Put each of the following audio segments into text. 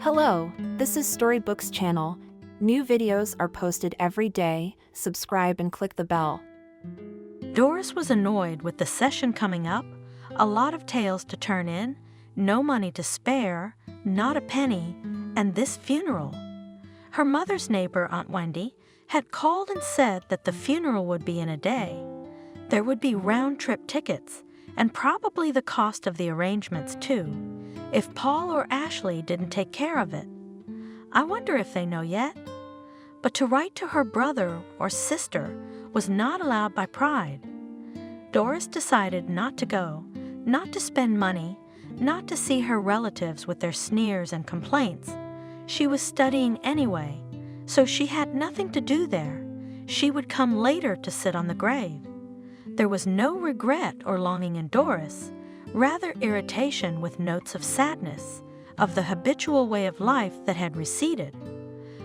Hello, this is Storybooks channel. New videos are posted every day. Subscribe and click the bell. Doris was annoyed with the session coming up, a lot of tales to turn in, no money to spare, not a penny, and this funeral. Her mother's neighbor, Aunt Wendy, had called and said that the funeral would be in a day. There would be round-trip tickets, and probably the cost of the arrangements too, if Paul or Ashley didn't take care of it. I wonder if they know yet? But to write to her brother or sister was not allowed by pride. Doris decided not to go, not to spend money, not to see her relatives with their sneers and complaints. She was studying anyway, so she had nothing to do there. She would come later to sit on the grave. There was no regret or longing in Doris, rather irritation with notes of sadness, of the habitual way of life that had receded.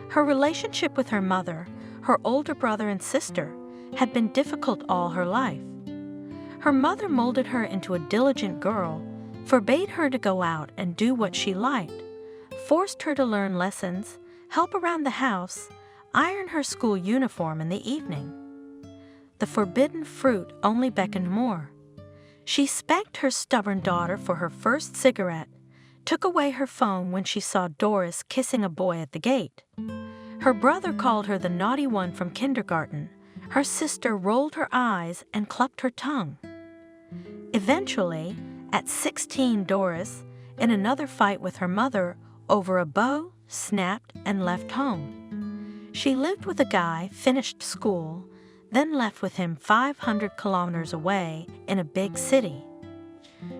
Her relationship with her mother, her older brother and sister, had been difficult all her life. Her mother molded her into a diligent girl, forbade her to go out and do what she liked, forced her to learn lessons, help around the house, iron her school uniform in the evening. The forbidden fruit only beckoned more. She spanked her stubborn daughter for her first cigarette, took away her phone when she saw Doris kissing a boy at the gate. Her brother called her the naughty one from kindergarten. Her sister rolled her eyes and clucked her tongue. Eventually, at 16, Doris, in another fight with her mother over a bow, snapped and left home. She lived with a guy, finished school, then left with him 500 kilometers away in a big city.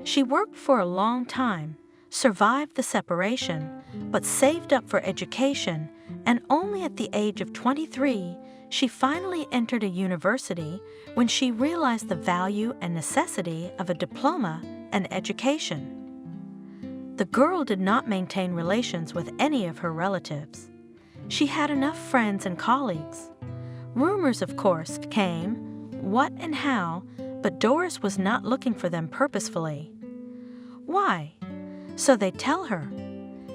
She worked for a long time, survived the separation, but saved up for education, and only at the age of 23, she finally entered a university when she realized the value and necessity of a diploma and education. The girl did not maintain relations with any of her relatives. She had enough friends and colleagues. Rumors, of course, came, what and how, but Doris was not looking for them purposefully. Why? So they'd tell her,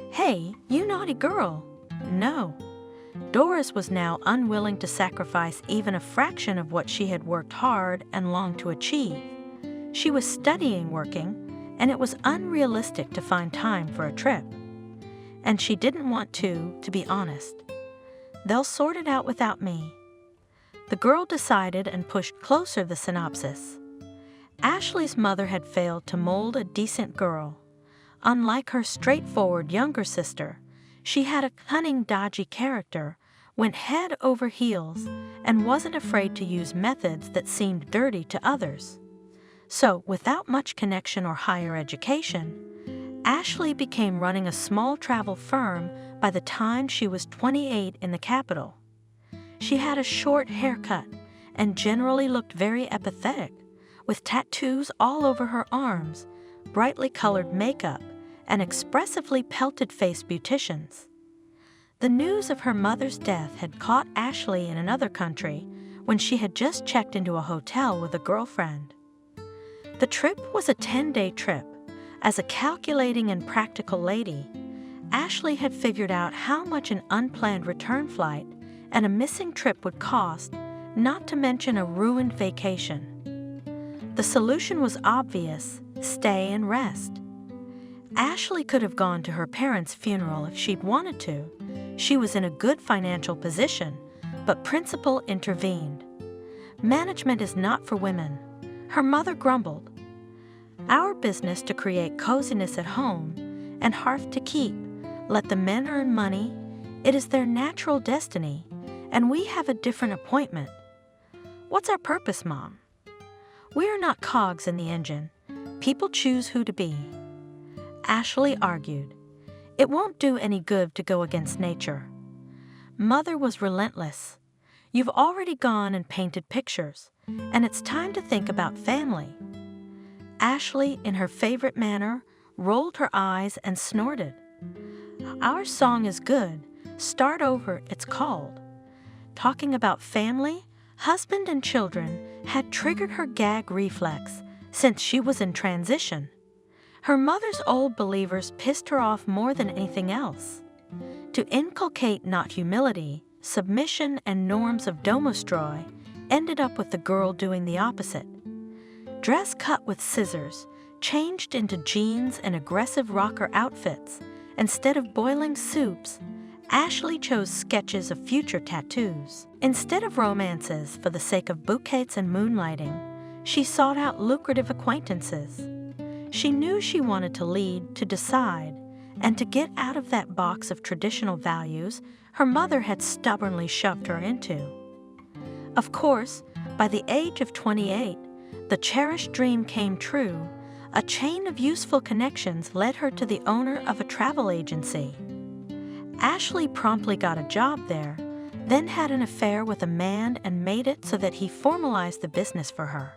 "Hey, you naughty girl." No. Doris was now unwilling to sacrifice even a fraction of what she had worked hard and longed to achieve. She was studying working, and it was unrealistic to find time for a trip. And she didn't want to be honest. They'll sort it out without me. The girl decided and pushed closer the synopsis. Ashley's mother had failed to mold a decent girl. Unlike her straightforward younger sister, she had a cunning, dodgy character, went head over heels, and wasn't afraid to use methods that seemed dirty to others. So, without much connection or higher education, Ashley became running a small travel firm by the time she was 28 in the capital. She had a short haircut and generally looked very apathetic, with tattoos all over her arms, brightly colored makeup, and expressively pelted-faced beauticians. The news of her mother's death had caught Ashley in another country when she had just checked into a hotel with a girlfriend. The trip was a 10-day trip. As a calculating and practical lady, Ashley had figured out how much an unplanned return flight and a missing trip would cost, not to mention a ruined vacation. The solution was obvious: stay and rest. Ashley could have gone to her parents' funeral if she'd wanted to. She was in a good financial position, but principle intervened. Management is not for women. Her mother grumbled. Our business to create coziness at home and hearth to keep. Let the men earn money. It is their natural destiny, and we have a different appointment. What's our purpose, Mom? We are not cogs in the engine. People choose who to be. Ashley argued. It won't do any good to go against nature. Mother was relentless. You've already gone and painted pictures, and it's time to think about family. Ashley, in her favorite manner, rolled her eyes and snorted. Our song is good. Start over, it's called. Talking about family, husband, and children had triggered her gag reflex since she was in transition. Her mother's old believers pissed her off more than anything else. To inculcate not humility, submission, and norms of domostroi ended up with the girl doing the opposite. Dress cut with scissors, changed into jeans and aggressive rocker outfits, instead of boiling soups, Ashley chose sketches of future tattoos. Instead of romances for the sake of bouquets and moonlighting, she sought out lucrative acquaintances. She knew she wanted to lead, to decide, and to get out of that box of traditional values her mother had stubbornly shoved her into. Of course, by the age of 28, the cherished dream came true. A chain of useful connections led her to the owner of a travel agency. Ashley promptly got a job there, then had an affair with a man and made it so that he formalized the business for her.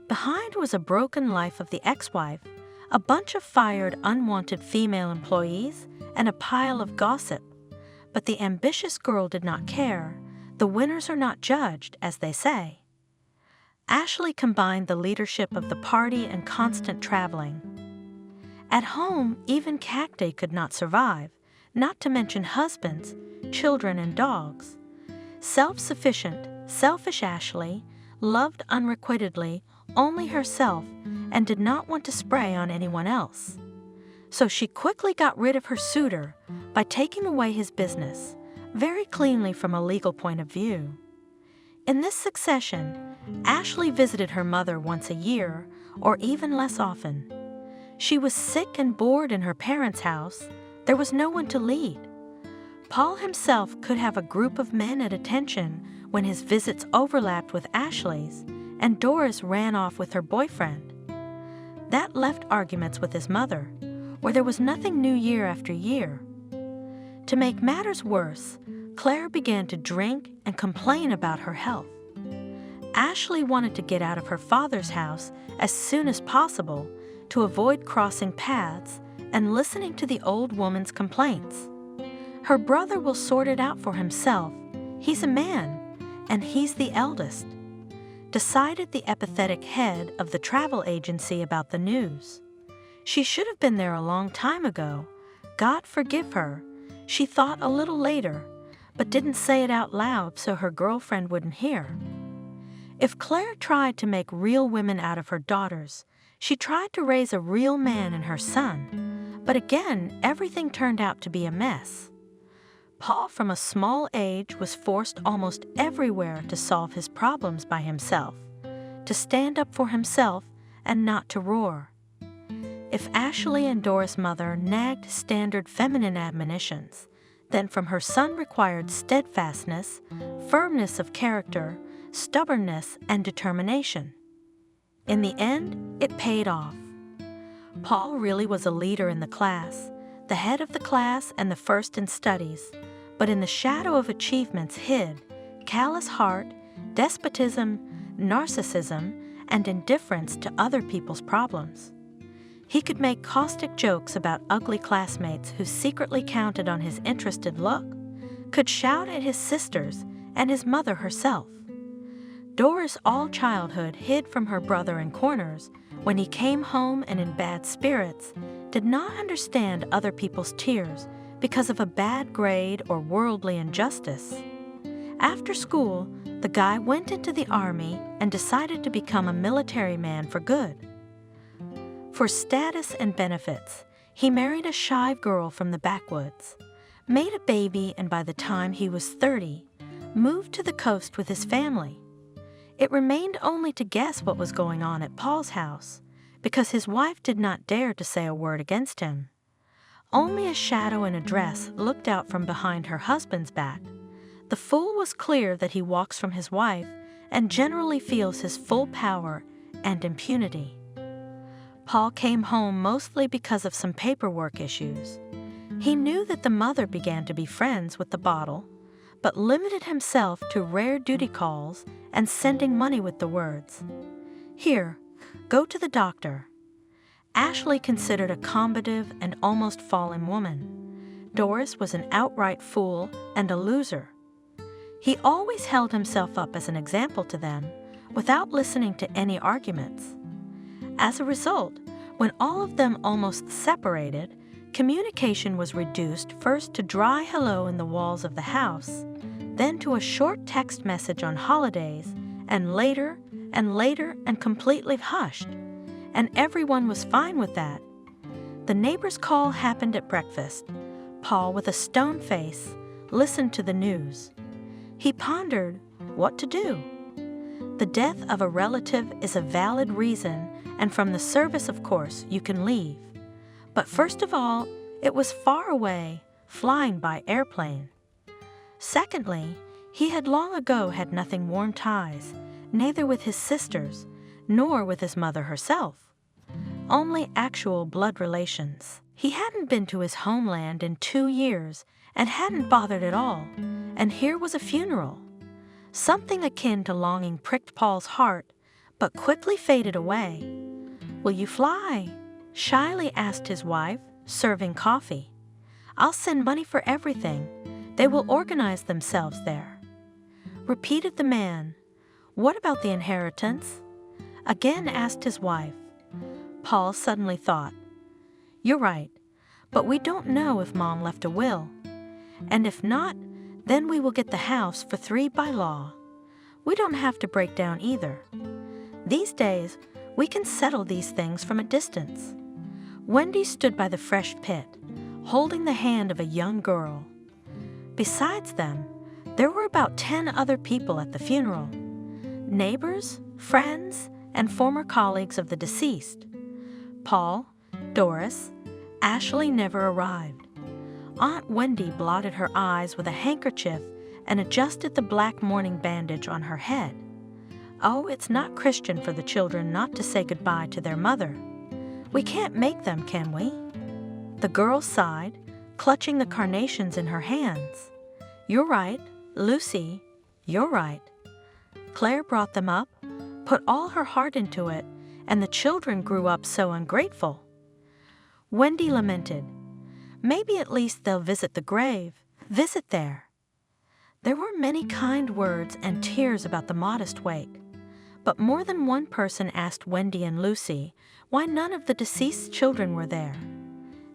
Behind was a broken life of the ex-wife, a bunch of fired, unwanted female employees, and a pile of gossip. But the ambitious girl did not care. The winners are not judged, as they say. Ashley combined the leadership of the party and constant traveling. At home, even cacti could not survive, not to mention husbands, children, and dogs. Self-sufficient, selfish Ashley loved unrequitedly only herself and did not want to spray on anyone else. So she quickly got rid of her suitor by taking away his business, very cleanly from a legal point of view. In this succession, Ashley visited her mother once a year, or even less often. She was sick and bored in her parents' house. There was no one to lead. Paul himself could have a group of men at attention when his visits overlapped with Ashley's, and Doris ran off with her boyfriend. That left arguments with his mother, where there was nothing new year after year. To make matters worse, Claire began to drink and complain about her health. Ashley wanted to get out of her father's house as soon as possible to avoid crossing paths and listening to the old woman's complaints. Her brother will sort it out for himself. He's a man, and he's the eldest, decided the apathetic head of the travel agency about the news. She should have been there a long time ago. God forgive her. She thought a little later, but didn't say it out loud so her girlfriend wouldn't hear. If Claire tried to make real women out of her daughters, she tried to raise a real man in her son. But again, everything turned out to be a mess. Paul, from a small age, was forced almost everywhere to solve his problems by himself, to stand up for himself and not to roar. If Ashley and Doris' mother nagged standard feminine admonitions, then from her son required steadfastness, firmness of character, stubbornness, and determination. In the end, it paid off. Paul really was a leader in the class, the head of the class and the first in studies, but in the shadow of achievements hid callous heart, despotism, narcissism, and indifference to other people's problems. He could make caustic jokes about ugly classmates who secretly counted on his interested look, could shout at his sisters and his mother herself. Doris all childhood hid from her brother in corners when he came home and in bad spirits, did not understand other people's tears because of a bad grade or worldly injustice. After school, the guy went into the army and decided to become a military man for good. For status and benefits, he married a shy girl from the backwoods, made a baby, and by the time he was 30, moved to the coast with his family. It remained only to guess what was going on at Paul's house, because his wife did not dare to say a word against him. Only a shadow in a dress looked out from behind her husband's back. The fool was clear that he walks from his wife and generally feels his full power and impunity. Paul came home mostly because of some paperwork issues. He knew that the mother began to be friends with the bottle, but limited himself to rare duty calls and sending money with the words, "Here, go to the doctor." Ashley considered a combative and almost fallen woman. Doris was an outright fool and a loser. He always held himself up as an example to them, without listening to any arguments. As a result, when all of them almost separated, Communication was reduced first to dry hello in the walls of the house, then to a short text message on holidays, and later and completely hushed, and everyone was fine with that. The neighbor's call happened at breakfast. Paul, with a stone face, listened to the news. He pondered what to do. The death of a relative is a valid reason, and from the service, of course, you can leave. But first of all, it was far away, flying by airplane. Secondly, he had long ago had nothing warm ties, neither with his sisters, nor with his mother herself. Only actual blood relations. He hadn't been to his homeland in 2 years and hadn't bothered at all, and here was a funeral. Something akin to longing pricked Paul's heart, but quickly faded away. "Will you fly?" shyly asked his wife, serving coffee. "I'll send money for everything. They will organize themselves there." Repeated the man. "What about the inheritance?" Again asked his wife. Paul suddenly thought, "You're right, but we don't know if Mom left a will. And if not, then we will get the house for 3 by law. We don't have to break down either. These days, we can settle these things from a distance." Wendy stood by the fresh pit, holding the hand of a young girl. Besides them, there were about 10 other people at the funeral. Neighbors, friends, and former colleagues of the deceased. Paul, Doris, Ashley never arrived. Aunt Wendy blotted her eyes with a handkerchief and adjusted the black mourning bandage on her head. Oh, it's not Christian for the children not to say goodbye to their mother. We can't make them, can we? The girl sighed, clutching the carnations in her hands. "You're right, Lucy, you're right." Claire brought them up, put all her heart into it, and the children grew up so ungrateful. Wendy lamented, "Maybe at least they'll visit the grave, visit there." There were many kind words and tears about the modest wake, but more than one person asked Wendy and Lucy why none of the deceased children were there,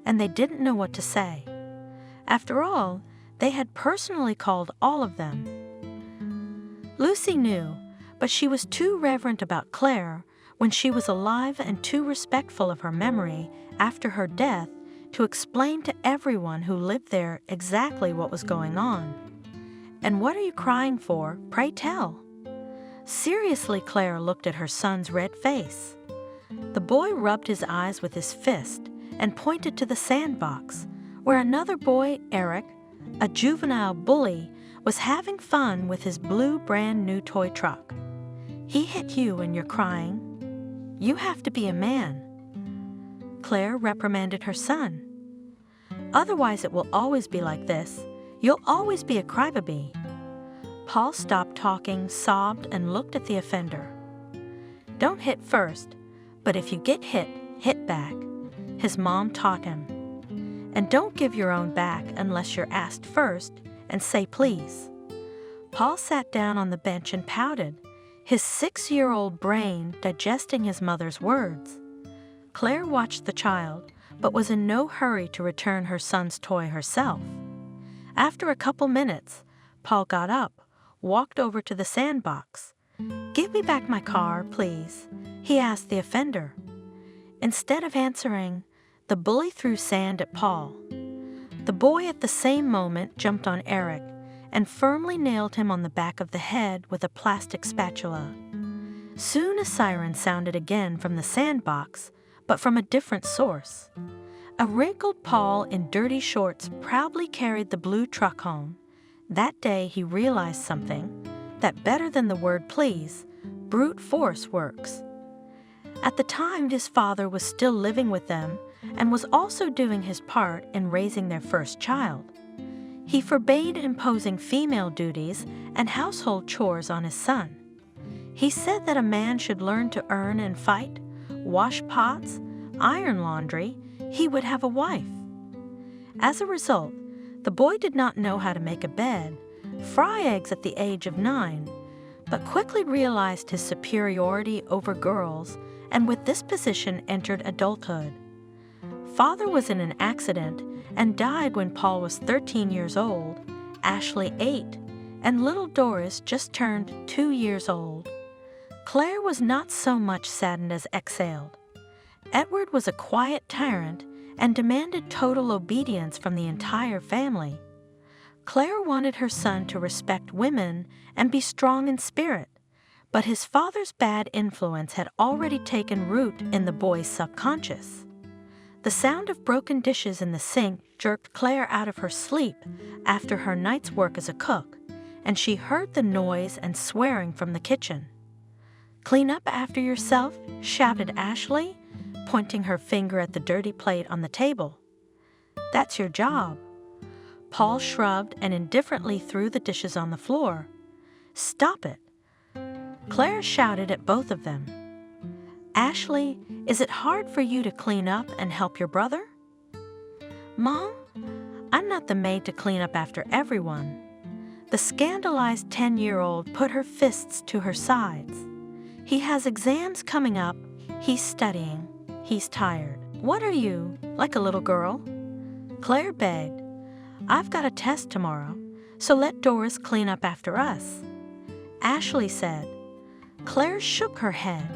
and they didn't know what to say. After all, they had personally called all of them. Lucy knew, but she was too reverent about Claire when she was alive and too respectful of her memory after her death to explain to everyone who lived there exactly what was going on. "And what are you crying for? Pray tell." Seriously, Claire looked at her son's red face. The boy rubbed his eyes with his fist and pointed to the sandbox, where another boy, Eric, a juvenile bully, was having fun with his blue brand new toy truck. "He hit you and you're crying. You have to be a man." Claire reprimanded her son. "Otherwise it will always be like this. You'll always be a crybaby." Paul stopped talking, sobbed, and looked at the offender. "Don't hit first, but if you get hit, hit back," his mom taught him. "And don't give your own back unless you're asked first, and say please." Paul sat down on the bench and pouted, his 6-year-old brain digesting his mother's words. Claire watched the child, but was in no hurry to return her son's toy herself. After a couple minutes, Paul got up, walked over to the sandbox. "Give me back my car, please," he asked the offender. Instead of answering, the bully threw sand at Paul. The boy at the same moment jumped on Eric and firmly nailed him on the back of the head with a plastic spatula. Soon a siren sounded again from the sandbox, but from a different source. A wrinkled Paul in dirty shorts proudly carried the blue truck home. That day he realized something, that better than the word please, brute force works. At the time, his father was still living with them and was also doing his part in raising their first child. He forbade imposing female duties and household chores on his son. He said that a man should learn to earn and fight, wash pots, iron laundry. He would have a wife. As a result, the boy did not know how to make a bed, fry eggs at the age of 9, but quickly realized his superiority over girls and with this position entered adulthood. father was in an accident and died when Paul was 13 years old, Ashley 8, and little Doris just turned 2 years old. Claire was not so much saddened as exhaled. Edward was a quiet tyrant and demanded total obedience from the entire family. Claire wanted her son to respect women and be strong in spirit, but his father's bad influence had already taken root in the boy's subconscious. The sound of broken dishes in the sink jerked Claire out of her sleep after her night's work as a cook, and she heard the noise and swearing from the kitchen. "Clean up after yourself," shouted Ashley, pointing her finger at the dirty plate on the table. "That's your job." Paul shrugged and indifferently threw the dishes on the floor. "Stop it." Claire shouted at both of them. "Ashley, is it hard for you to clean up and help your brother?" "Mom, I'm not the maid to clean up after everyone." The scandalized 10-year-old put her fists to her sides. "He has exams coming up. He's studying. He's tired. What are you, like a little girl?" Claire begged. "I've got a test tomorrow, so let Doris clean up after us." Ashley said. Claire shook her head.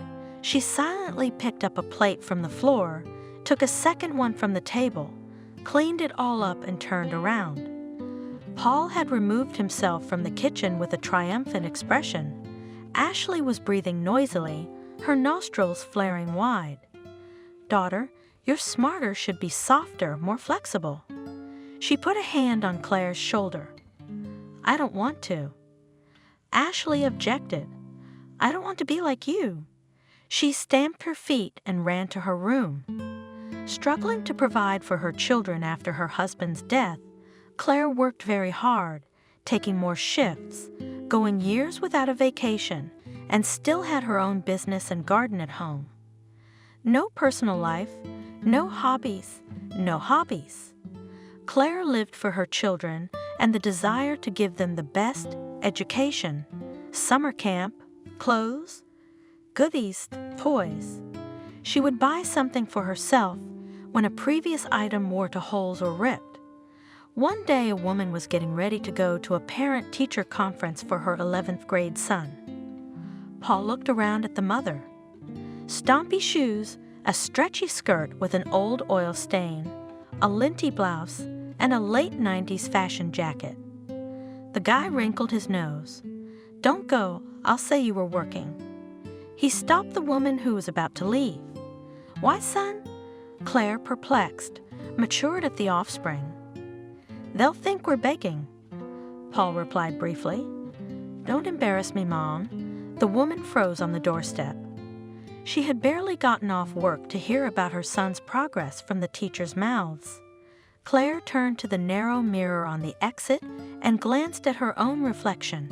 She silently picked up a plate from the floor, took a second one from the table, cleaned it all up and turned around. Paul had removed himself from the kitchen with a triumphant expression. Ashley was breathing noisily, her nostrils flaring wide. "Daughter, your smarter should be softer, more flexible." She put a hand on Claire's shoulder. "I don't want to." Ashley objected. "I don't want to be like you." She stamped her feet and ran to her room. Struggling to provide for her children after her husband's death, Claire worked very hard, taking more shifts, going years without a vacation, and still had her own business and garden at home. No personal life, no hobbies, no hobbies. Claire lived for her children and the desire to give them the best education, summer camp, clothes, goodies, toys. She would buy something for herself when a previous item wore to holes or ripped. One day a woman was getting ready to go to a parent-teacher conference for her 11th grade son. Paul looked around at the mother. Stompy shoes, a stretchy skirt with an old oil stain, a linty blouse, and a late 90s fashion jacket. The guy wrinkled his nose. "Don't go, I'll say you were working." He stopped the woman who was about to leave. "Why, son?" Claire, perplexed, matured at the offspring. "They'll think we're begging," Paul replied briefly. "Don't embarrass me, Mom." The woman froze on the doorstep. She had barely gotten off work to hear about her son's progress from the teachers' mouths. Claire turned to the narrow mirror on the exit and glanced at her own reflection.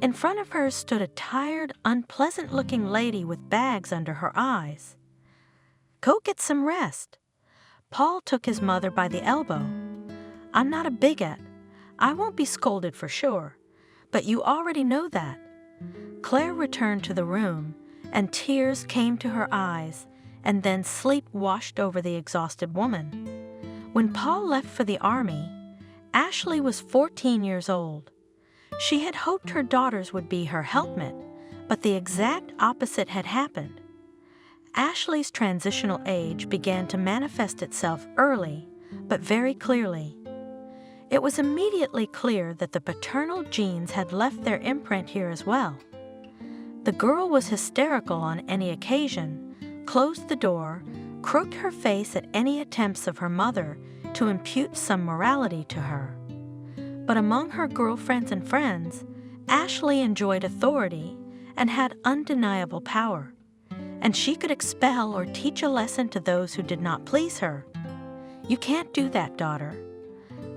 In front of her stood a tired, unpleasant-looking lady with bags under her eyes. "Go get some rest." Paul took his mother by the elbow. "I'm not a bigot. I won't be scolded for sure, but you already know that." Claire returned to the room, and tears came to her eyes, and then sleep washed over the exhausted woman. When Paul left for the army, Ashley was 14 years old. She had hoped her daughters would be her helpmate, but the exact opposite had happened. Ashley's transitional age began to manifest itself early, but very clearly. It was immediately clear that the paternal genes had left their imprint here as well. The girl was hysterical on any occasion, closed the door, crooked her face at any attempts of her mother to impute some morality to her. But among her girlfriends and friends, Ashley enjoyed authority and had undeniable power, and she could expel or teach a lesson to those who did not please her. "You can't do that, daughter."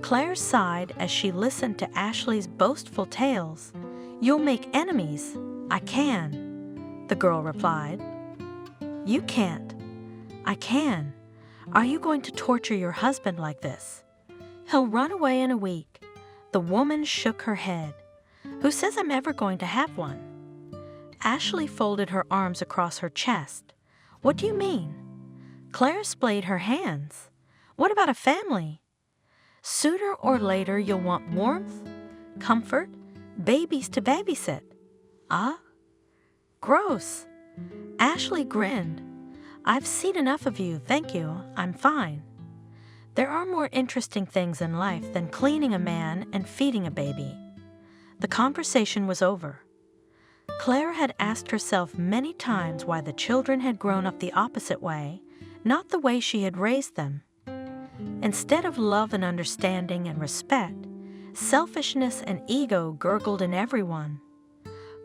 Claire sighed as she listened to Ashley's boastful tales. "You'll make enemies." "I can," the girl replied. "You can't." "I can. Are you going to torture your husband like this?" "He'll run away in a week." The woman shook her head. "Who says I'm ever going to have one?" Ashley folded her arms across her chest. "What do you mean?" Claire splayed her hands. What about a family? Sooner or later you'll want warmth, comfort, babies to babysit. Ah? Gross. Ashley grinned. I've seen enough of you, thank you. I'm fine. There are more interesting things in life than cleaning a man and feeding a baby. The conversation was over. Claire had asked herself many times why the children had grown up the opposite way, not the way she had raised them. Instead of love and understanding and respect, selfishness and ego gurgled in everyone.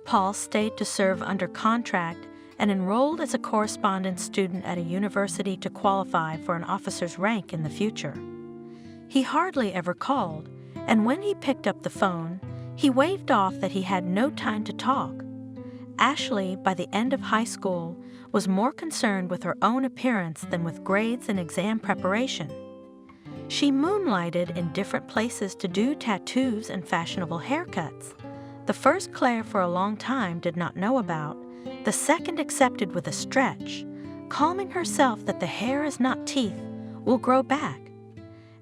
Paul stayed to serve under contract and enrolled as a correspondence student at a university to qualify for an officer's rank in the future. He hardly ever called, and when he picked up the phone, he waved off that he had no time to talk. Ashley, by the end of high school, was more concerned with her own appearance than with grades and exam preparation. She moonlighted in different places to do tattoos and fashionable haircuts. The first Claire for a long time did not know about, the second accepted with a stretch, calming herself that the hair is not teeth, will grow back.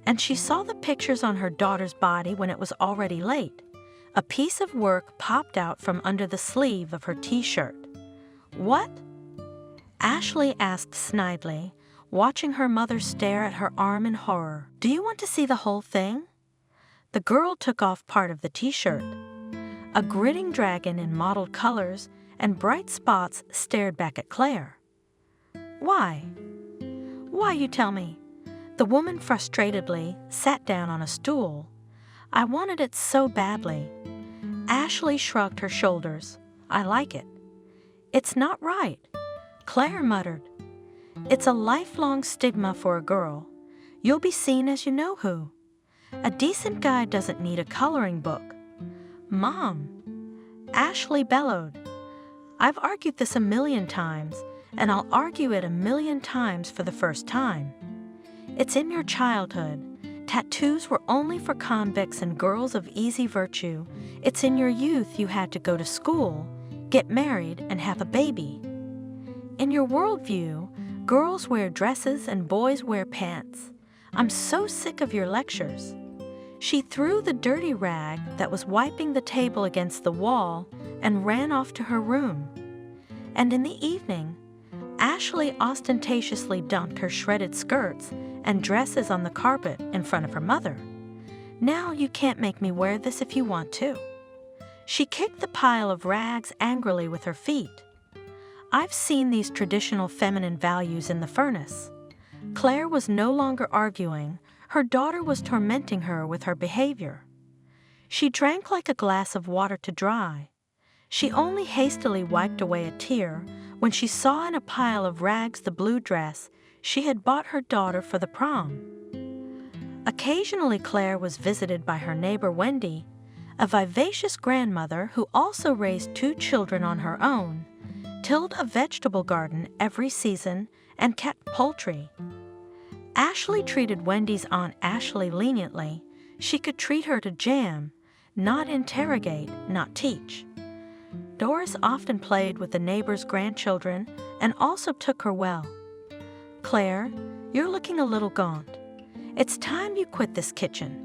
And she saw the pictures on her daughter's body when it was already late. A piece of work popped out from under the sleeve of her t-shirt. What? Ashley asked snidely, watching her mother stare at her arm in horror. Do you want to see the whole thing? The girl took off part of the t-shirt. A grinning dragon in mottled colors and bright spots stared back at Claire. Why? Why, you tell me? The woman frustratedly sat down on a stool. I wanted it so badly. Ashley shrugged her shoulders. I like it. It's not right. Claire muttered. It's a lifelong stigma for a girl. You'll be seen as you know who. A decent guy doesn't need a coloring book. Mom! Ashley bellowed. I've argued this 1,000,000 times, and I'll argue it 1,000,000 times for the first time. It's in your childhood. Tattoos were only for convicts and girls of easy virtue. It's in your youth you had to go to school, get married, and have a baby. In your worldview, girls wear dresses and boys wear pants. I'm so sick of your lectures. She threw the dirty rag that was wiping the table against the wall and ran off to her room. And in the evening, Ashley ostentatiously dumped her shredded skirts and dresses on the carpet in front of her mother. Now you can't make me wear this if you want to. She kicked the pile of rags angrily with her feet. I've seen these traditional feminine values in the furnace. Claire was no longer arguing. Her daughter was tormenting her with her behavior. She drank like a glass of water to dry. She only hastily wiped away a tear when she saw in a pile of rags the blue dress she had bought her daughter for the prom. Occasionally Claire was visited by her neighbor Wendy, a vivacious grandmother who also raised 2 children on her own, tilled a vegetable garden every season, and kept poultry. Ashley treated Wendy's Aunt Ashley leniently. She could treat her to jam, not interrogate, not teach. Doris often played with the neighbor's grandchildren and also took her well. Claire, you're looking a little gaunt. It's time you quit this kitchen.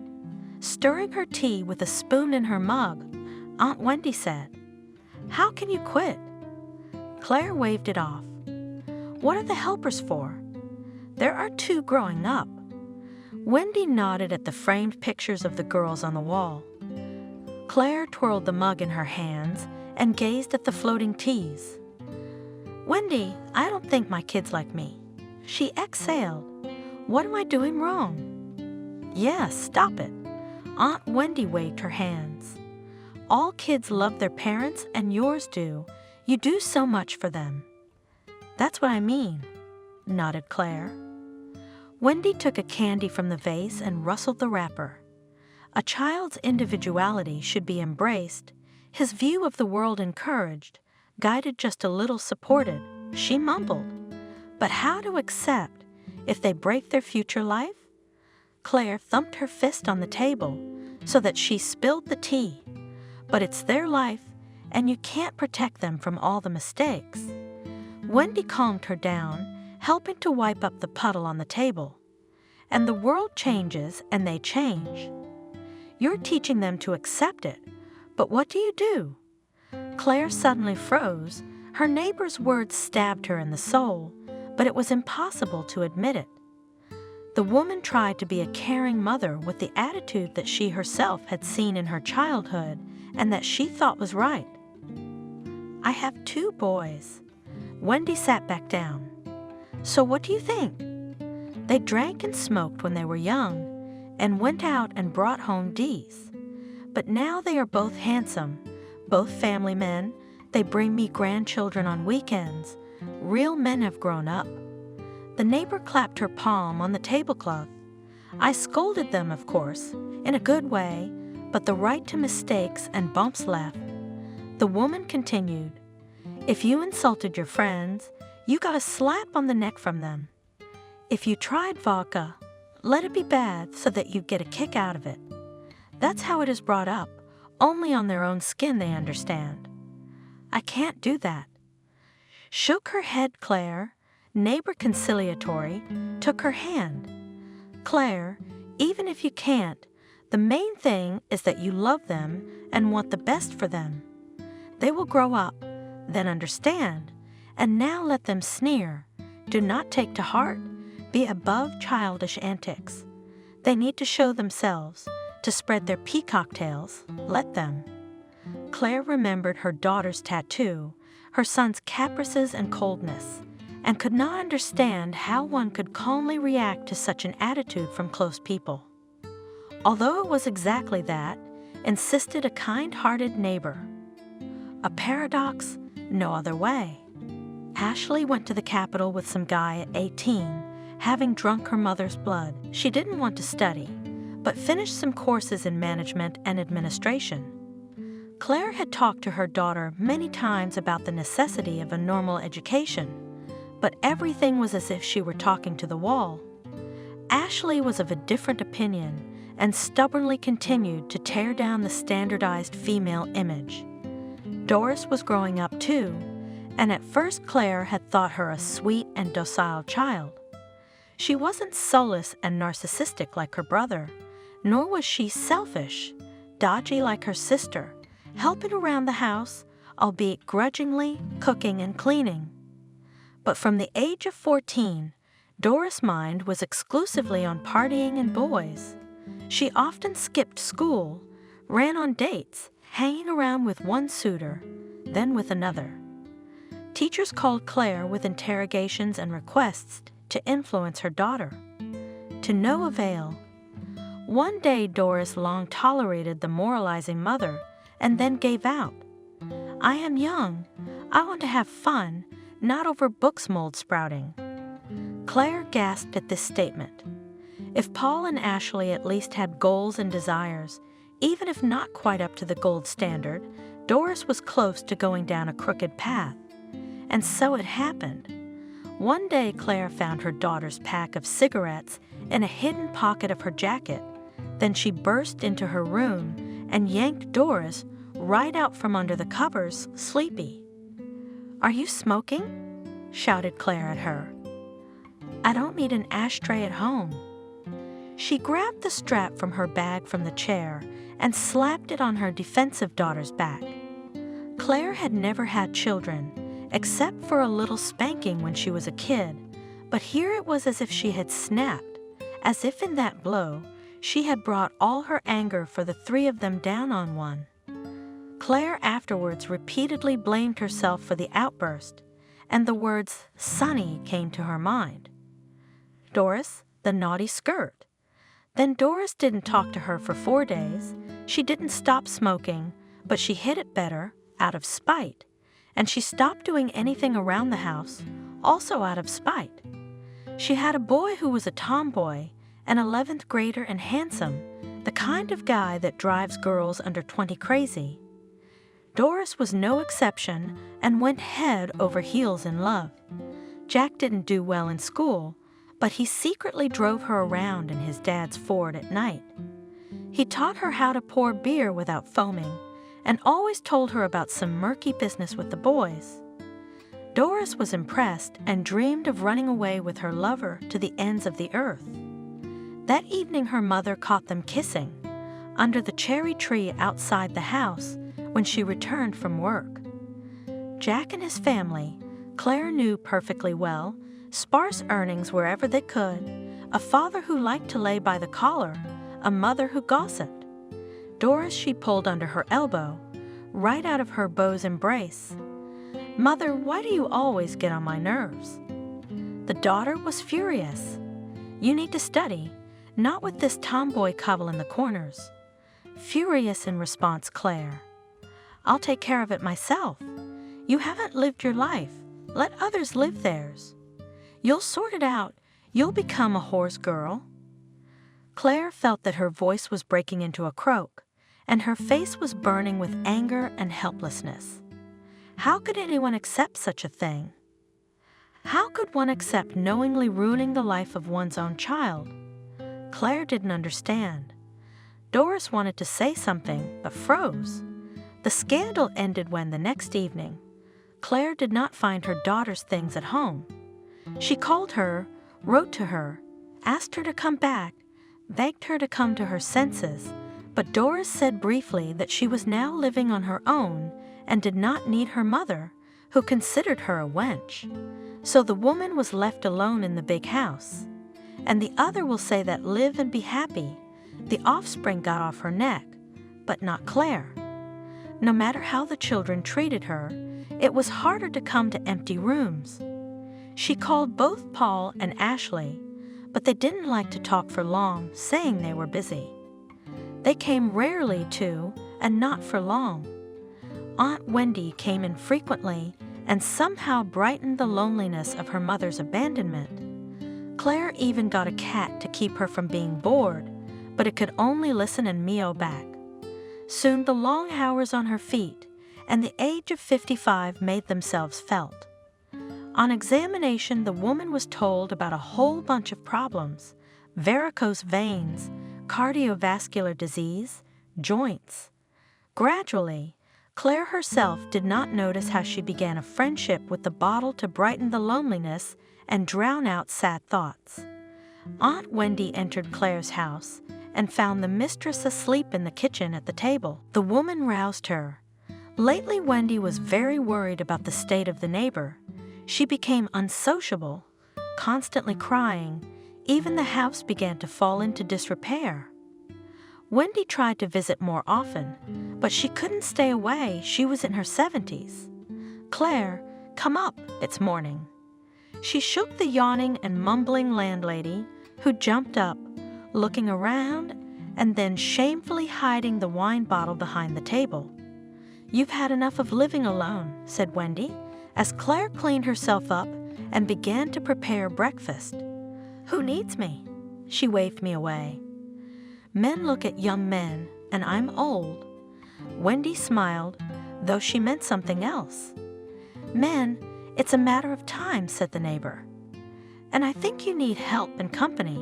Stirring her tea with a spoon in her mug, Aunt Wendy said, How can you quit? Claire waved it off. What are the helpers for? There are 2 growing up. Wendy nodded at the framed pictures of the girls on the wall. Claire twirled the mug in her hands and gazed at the floating teas. Wendy, I don't think my kids like me. She exhaled. What am I doing wrong? Yes, stop it. Aunt Wendy waved her hands. All kids love their parents and yours do. You do so much for them. That's what I mean, nodded Claire. Wendy took a candy from the vase and rustled the wrapper. A child's individuality should be embraced, his view of the world encouraged, guided just a little supported, she mumbled. But how to accept if they break their future life? Claire thumped her fist on the table so that she spilled the tea. But it's their life, and you can't protect them from all the mistakes. Wendy calmed her down helping to wipe up the puddle on the table. And the world changes and they change. You're teaching them to accept it, but what do? Claire suddenly froze. Her neighbor's words stabbed her in the soul, but it was impossible to admit it. The woman tried to be a caring mother with the attitude that she herself had seen in her childhood and that she thought was right. I have 2 boys. Wendy sat back down. So what do you think? They drank and smoked when they were young and went out and brought home D's. But now they are both handsome, both family men. They bring me grandchildren on weekends. Real men have grown up. The neighbor clapped her palm on the tablecloth. I scolded them, of course, in a good way, but the right to mistakes and bumps left. The woman continued, if you insulted your friends, you got a slap on the neck from them. If you tried vodka, let it be bad so that you get a kick out of it. That's how it is brought up. Only on their own skin they understand. I can't do that. Shook her head, Claire. Neighbor conciliatory, took her hand. Claire, even if you can't, the main thing is that you love them and want the best for them. They will grow up, then understand, and now let them sneer. Do not take to heart. Be above childish antics. They need to show themselves, to spread their peacock tails. Let them. Claire remembered her daughter's tattoo, her son's caprices and coldness, and could not understand how one could calmly react to such an attitude from close people. Although it was exactly that, insisted a kind-hearted neighbor. A paradox, no other way. Ashley went to the Capitol with some guy at 18, having drunk her mother's blood. She didn't want to study, but finished some courses in management and administration. Claire had talked to her daughter many times about the necessity of a normal education, but everything was as if she were talking to the wall. Ashley was of a different opinion and stubbornly continued to tear down the standardized female image. Doris was growing up too, and at first Claire had thought her a sweet and docile child. She wasn't soulless and narcissistic like her brother, nor was she selfish, dodgy like her sister, helping around the house, albeit grudgingly, cooking and cleaning. But from the age of 14, Doris' mind was exclusively on partying and boys. She often skipped school, ran on dates, hanging around with one suitor, then with another. Teachers called Claire with interrogations and requests to influence her daughter. To no avail. One day Doris long tolerated the moralizing mother and then gave out. I am young. I want to have fun, not over books mold sprouting. Claire gasped at this statement. If Paul and Ashley at least had goals and desires, even if not quite up to the gold standard, Doris was close to going down a crooked path. And so it happened. One day Claire found her daughter's pack of cigarettes in a hidden pocket of her jacket. Then she burst into her room and yanked Doris right out from under the covers, sleepy. Are you smoking? Shouted Claire at her. I don't need an ashtray at home. She grabbed the strap from her bag from the chair and slapped it on her defensive daughter's back. Claire had never had children, except for a little spanking when she was a kid, but here it was as if she had snapped, as if in that blow she had brought all her anger for the 3 of them down on one. Claire afterwards repeatedly blamed herself for the outburst, and the words "Sonny" came to her mind. Doris, the naughty skirt. Then Doris didn't talk to her for 4 days. She didn't stop smoking, but she hid it better, out of spite. And she stopped doing anything around the house, also out of spite. She had a boy who was a tomboy, an 11th grader and handsome, the kind of guy that drives girls under 20 crazy. Doris was no exception and went head over heels in love. Jack didn't do well in school, but he secretly drove her around in his dad's Ford at night. He taught her how to pour beer without foaming and always told her about some murky business with the boys. Doris was impressed and dreamed of running away with her lover to the ends of the earth. That evening her mother caught them kissing under the cherry tree outside the house when she returned from work. Jack and his family, Claire knew perfectly well, sparse earnings wherever they could, a father who liked to lay by the collar, a mother who gossiped. Doris she pulled under her elbow, right out of her beau's embrace. "Mother, why do you always get on my nerves?" The daughter was furious. "You need to study, not with this tomboy couple in the corners." Furious in response, Claire. "I'll take care of it myself. You haven't lived your life. Let others live theirs. You'll sort it out. You'll become a horse girl." Claire felt that her voice was breaking into a croak, and her face was burning with anger and helplessness. How could anyone accept such a thing? How could one accept knowingly ruining the life of one's own child? Claire didn't understand. Doris wanted to say something, but froze. The scandal ended when, the next evening, Claire did not find her daughter's things at home. She called her, wrote to her, asked her to come back, begged her to come to her senses, but Doris said briefly that she was now living on her own and did not need her mother, who considered her a wench. So the woman was left alone in the big house. And the other will say that live and be happy. The offspring got off her neck, but not Claire. No matter how the children treated her, it was harder to come to empty rooms. She called both Paul and Ashley, but they didn't like to talk for long, saying they were busy. They came rarely too, and not for long. Aunt Wendy came infrequently and somehow brightened the loneliness of her mother's abandonment. Claire even got a cat to keep her from being bored, but it could only listen and meow back. Soon the long hours on her feet and the age of 55 made themselves felt. On examination, the woman was told about a whole bunch of problems: varicose veins, cardiovascular disease, joints. Gradually, Claire herself did not notice how she began a friendship with the bottle to brighten the loneliness and drown out sad thoughts. Aunt Wendy entered Claire's house and found the mistress asleep in the kitchen at the table. The woman roused her. Lately, Wendy was very worried about the state of the neighbor. She became unsociable, constantly crying. Even the house began to fall into disrepair. Wendy tried to visit more often, but she couldn't stay away. She was in her 70s. "Claire, come up, it's morning." She shook the yawning and mumbling landlady, who jumped up, looking around, and then shamefully hiding the wine bottle behind the table. "You've had enough of living alone," said Wendy, as Claire cleaned herself up and began to prepare breakfast. "Who needs me?" She waved me away. "Men look at young men, and I'm old." Wendy smiled, though she meant something else. "Men, it's a matter of time," said the neighbor. "And I think you need help and company."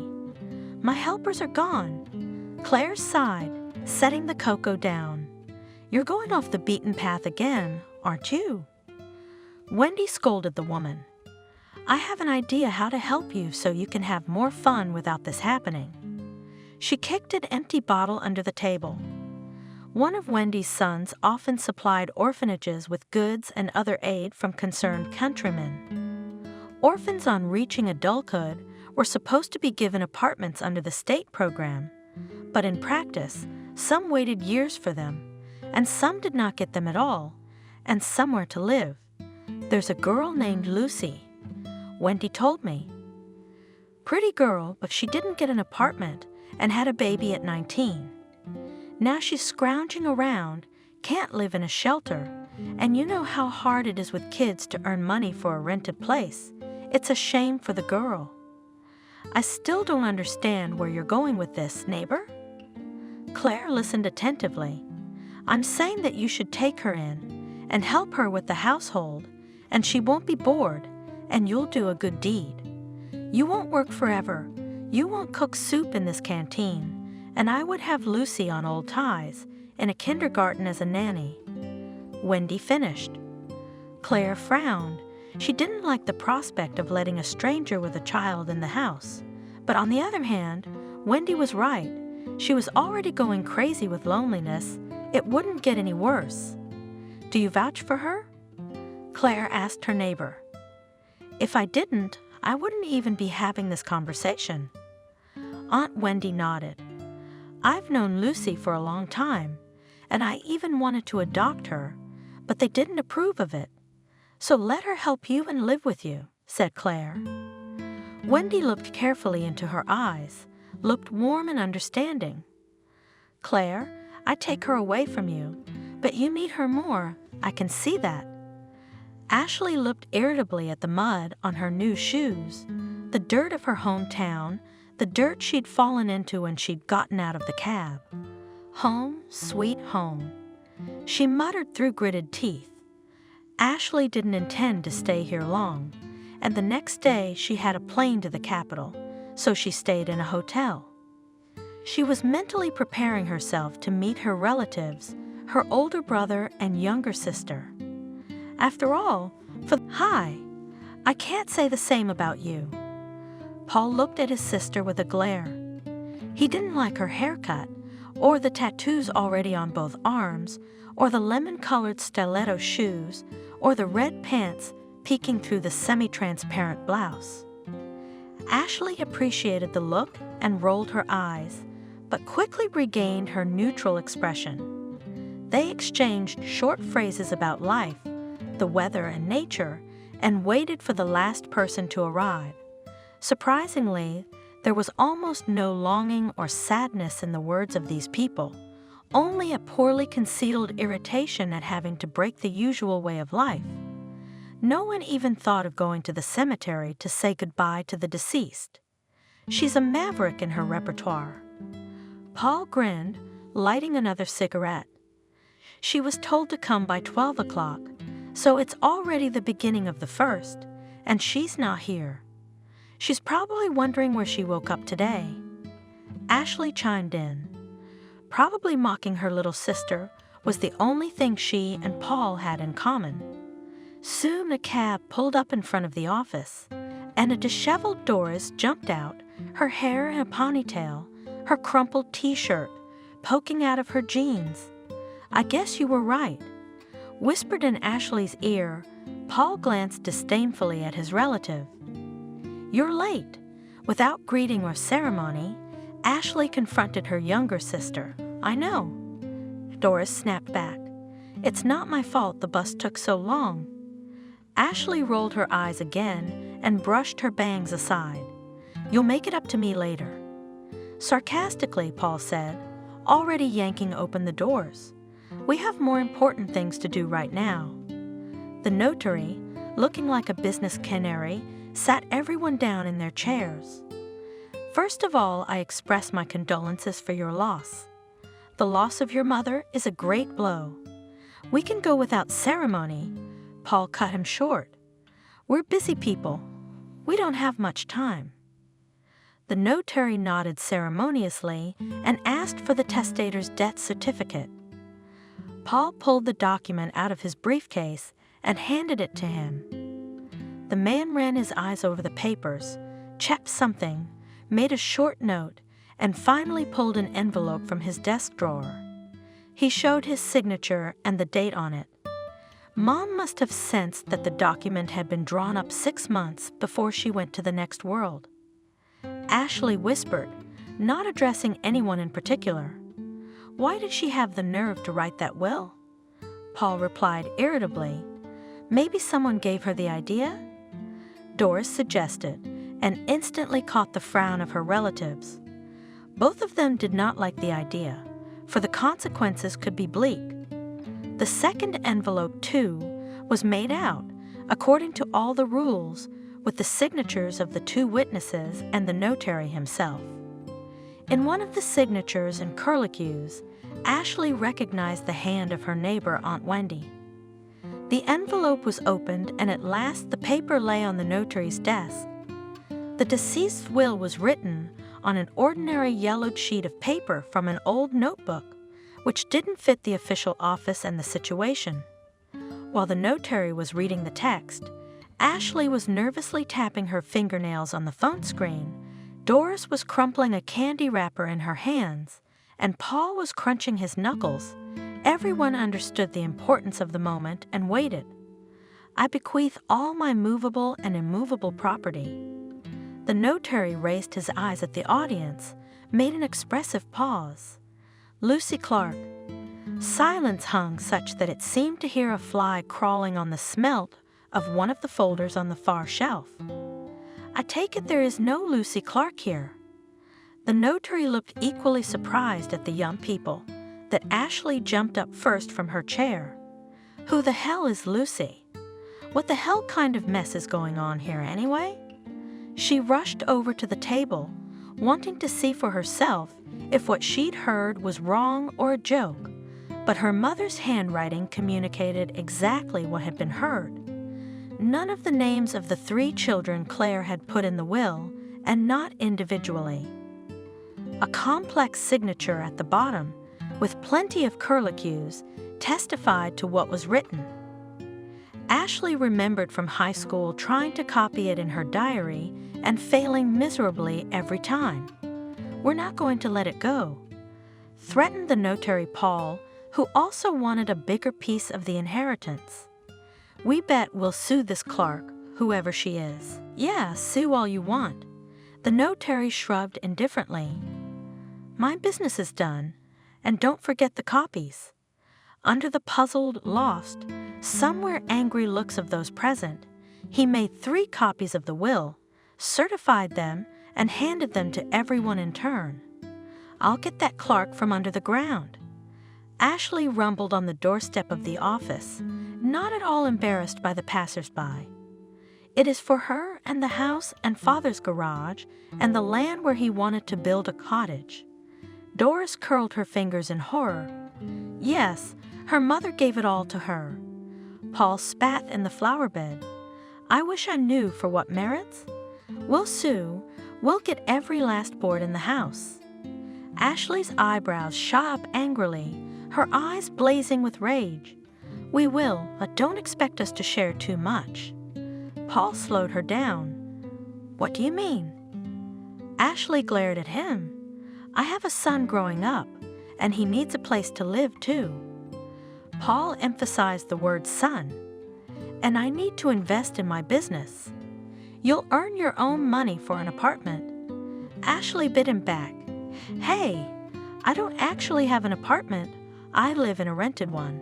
"My helpers are gone." Claire sighed, setting the cocoa down. "You're going off the beaten path again, aren't you?" Wendy scolded the woman. "I have an idea how to help you so you can have more fun without this happening." She kicked an empty bottle under the table. One of Wendy's sons often supplied orphanages with goods and other aid from concerned countrymen. Orphans on reaching adulthood were supposed to be given apartments under the state program, but in practice, some waited years for them, and some did not get them at all, and somewhere to live. "There's a girl named Lucy," Wendy told me. "Pretty girl, but she didn't get an apartment and had a baby at 19. Now she's scrounging around, can't live in a shelter, and you know how hard it is with kids to earn money for a rented place. It's a shame for the girl." "I still don't understand where you're going with this, neighbor." Claire listened attentively. "I'm saying that you should take her in and help her with the household, and she won't be bored, and you'll do a good deed. You won't work forever. You won't cook soup in this canteen, and I would have Lucy on old ties in a kindergarten as a nanny." Wendy finished. Claire frowned. She didn't like the prospect of letting a stranger with a child in the house. But on the other hand, Wendy was right. She was already going crazy with loneliness. It wouldn't get any worse. "Do you vouch for her?" Claire asked her neighbor. "If I didn't, I wouldn't even be having this conversation." Aunt Wendy nodded. "I've known Lucy for a long time, and I even wanted to adopt her, but they didn't approve of it. So let her help you and live with you," said Claire. Wendy looked carefully into her eyes, looked warm and understanding. "Claire, I take her away from you, but you need her more. I can see that." Ashley looked irritably at the mud on her new shoes, the dirt of her hometown, the dirt she'd fallen into when she'd gotten out of the cab. Home, sweet home. She muttered through gritted teeth. Ashley didn't intend to stay here long, and the next day she had a plane to the capital, so she stayed in a hotel. She was mentally preparing herself to meet her relatives, her older brother and younger sister. After all, Hi, I can't say the same about you. Paul looked at his sister with a glare. He didn't like her haircut, or the tattoos already on both arms, or the lemon-colored stiletto shoes, or the red pants peeking through the semi-transparent blouse. Ashley appreciated the look and rolled her eyes, but quickly regained her neutral expression. They exchanged short phrases about life, the weather and nature, and waited for the last person to arrive. Surprisingly, there was almost no longing or sadness in the words of these people, only a poorly concealed irritation at having to break the usual way of life. No one even thought of going to the cemetery to say goodbye to the deceased. She's a maverick in her repertoire. Paul grinned, lighting another cigarette. She was told to come by 12 o'clock, so it's already the beginning of the first, and she's not here. She's probably wondering where she woke up today. Ashley chimed in. Probably mocking her little sister was the only thing she and Paul had in common. Soon a cab pulled up in front of the office, and a disheveled Doris jumped out, her hair in a ponytail, her crumpled t-shirt poking out of her jeans. "I guess you were right." Whispered in Ashley's ear, Paul glanced disdainfully at his relative. "You're late." Without greeting or ceremony, Ashley confronted her younger sister. "I know." Doris snapped back. "It's not my fault the bus took so long." Ashley rolled her eyes again and brushed her bangs aside. "You'll make it up to me later." Sarcastically, Paul said, already yanking open the doors. "We have more important things to do right now." The notary, looking like a business canary, sat everyone down in their chairs. "First of all, I express my condolences for your loss. The loss of your mother is a great blow. We can go without ceremony." Paul cut him short. "We're busy people. We don't have much time." The notary nodded ceremoniously and asked for the testator's death certificate. Paul pulled the document out of his briefcase and handed it to him. The man ran his eyes over the papers, checked something, made a short note, and finally pulled an envelope from his desk drawer. He showed his signature and the date on it. Mom must have sensed that the document had been drawn up 6 months before she went to the next world. Ashley whispered, not addressing anyone in particular. "Why did she have the nerve to write that will?" Paul replied irritably. "Maybe someone gave her the idea?" Doris suggested, and instantly caught the frown of her relatives. Both of them did not like the idea, for the consequences could be bleak. The second envelope, too, was made out, according to all the rules, with the signatures of the 2 witnesses and the notary himself. In one of the signatures and curlicues, Ashley recognized the hand of her neighbor, Aunt Wendy. The envelope was opened, and at last the paper lay on the notary's desk. The deceased's will was written on an ordinary yellowed sheet of paper from an old notebook, which didn't fit the official office and the situation. While the notary was reading the text, Ashley was nervously tapping her fingernails on the phone screen, Doris was crumpling a candy wrapper in her hands, and Paul was crunching his knuckles. Everyone understood the importance of the moment and waited. I bequeath all my movable and immovable property. The notary raised his eyes at the audience, made an expressive pause. Lucy Clark. Silence hung such that it seemed to hear a fly crawling on the smelt of one of the folders on the far shelf. I take it there is no Lucy Clark here. The notary looked equally surprised at the young people that Ashley jumped up first from her chair. Who the hell is Lucy? What the hell kind of mess is going on here anyway? She rushed over to the table, wanting to see for herself if what she'd heard was wrong or a joke, but her mother's handwriting communicated exactly what had been heard. None of the names of the 3 children Claire had put in the will, and not individually. A complex signature at the bottom, with plenty of curlicues, testified to what was written. Ashley remembered from high school trying to copy it in her diary and failing miserably every time. We're not going to let it go, threatened the notary Paul, who also wanted a bigger piece of the inheritance. We bet we'll sue this Clark, whoever she is. Yeah, sue all you want. The notary shrugged indifferently. My business is done, and don't forget the copies. Under the puzzled, lost, somewhere angry looks of those present, he made 3 copies of the will, certified them, and handed them to everyone in turn. I'll get that Clark from under the ground. Ashley rumbled on the doorstep of the office, not at all embarrassed by the passers-by. It is for her and the house and father's garage and the land where he wanted to build a cottage. Doris curled her fingers in horror. Yes, her mother gave it all to her. Paul spat in the flower bed. I wish I knew for what merits. We'll sue. We'll get every last board in the house. Ashley's eyebrows shot up angrily, her eyes blazing with rage. We will, but don't expect us to share too much. Paul slowed her down. What do you mean? Ashley glared at him. I have a son growing up, and he needs a place to live too. Paul emphasized the word son. And I need to invest in my business. You'll earn your own money for an apartment. Ashley bit him back. Hey, I don't actually have an apartment. I live in a rented one.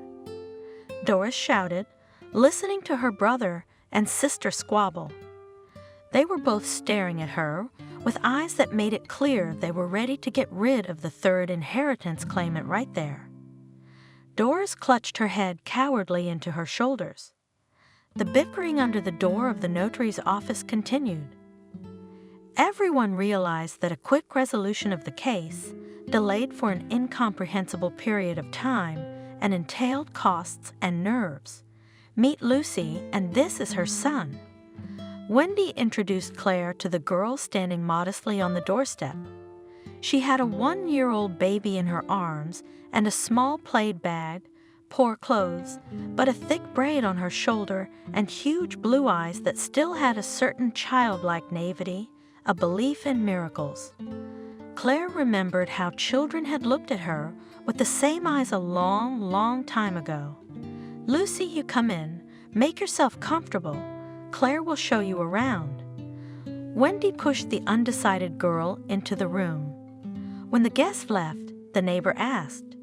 Doris shouted, listening to her brother and sister squabble. They were both staring at her with eyes that made it clear they were ready to get rid of the 3rd inheritance claimant right there. Doris clutched her head cowardly into her shoulders. The bickering under the door of the notary's office continued. Everyone realized that a quick resolution of the case, delayed for an incomprehensible period of time, and entailed costs and nerves. Meet Lucy, and this is her son. Wendy introduced Claire to the girl standing modestly on the doorstep. She had a 1-year-old baby in her arms and a small plaid bag, poor clothes, but a thick braid on her shoulder and huge blue eyes that still had a certain childlike naivety, a belief in miracles. Claire remembered how children had looked at her with the same eyes a long, long time ago. Lucy, you come in. Make yourself comfortable. Claire will show you around. Wendy pushed the undecided girl into the room. When the guest left, the neighbor asked,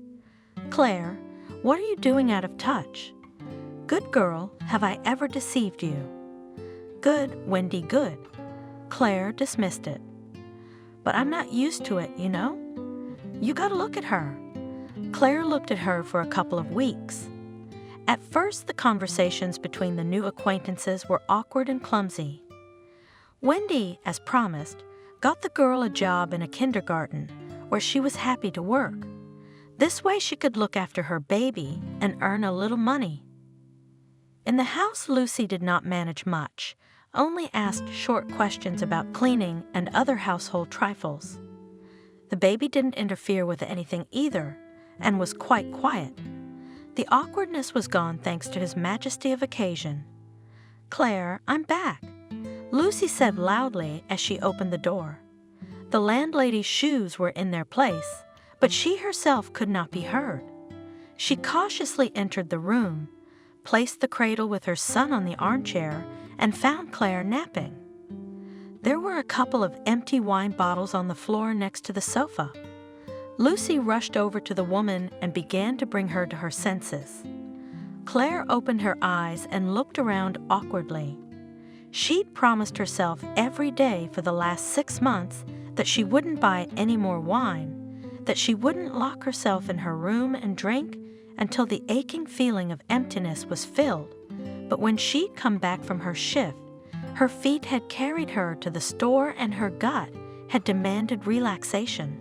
Claire, what are you doing out of touch? Good girl, have I ever deceived you? Good, Wendy, good. Claire dismissed it. But I'm not used to it, you know? You gotta look at her. Claire looked at her for a couple of weeks. At first, the conversations between the new acquaintances were awkward and clumsy. Wendy, as promised, got the girl a job in a kindergarten where she was happy to work. This way she could look after her baby and earn a little money. In the house, Lucy did not manage much, only asked short questions about cleaning and other household trifles. The baby didn't interfere with anything either, and was quite quiet. The awkwardness was gone thanks to his majesty of occasion. Claire, I'm back," Lucy said loudly as she opened the door. The landlady's shoes were in their place, but she herself could not be heard. She cautiously entered the room, placed the cradle with her son on the armchair, and found Claire napping. There were a couple of empty wine bottles on the floor next to the sofa. Lucy rushed over to the woman and began to bring her to her senses. Claire opened her eyes and looked around awkwardly. She'd promised herself every day for the last 6 months that she wouldn't buy any more wine, that she wouldn't lock herself in her room and drink until the aching feeling of emptiness was filled. But when she'd come back from her shift, her feet had carried her to the store and her gut had demanded relaxation.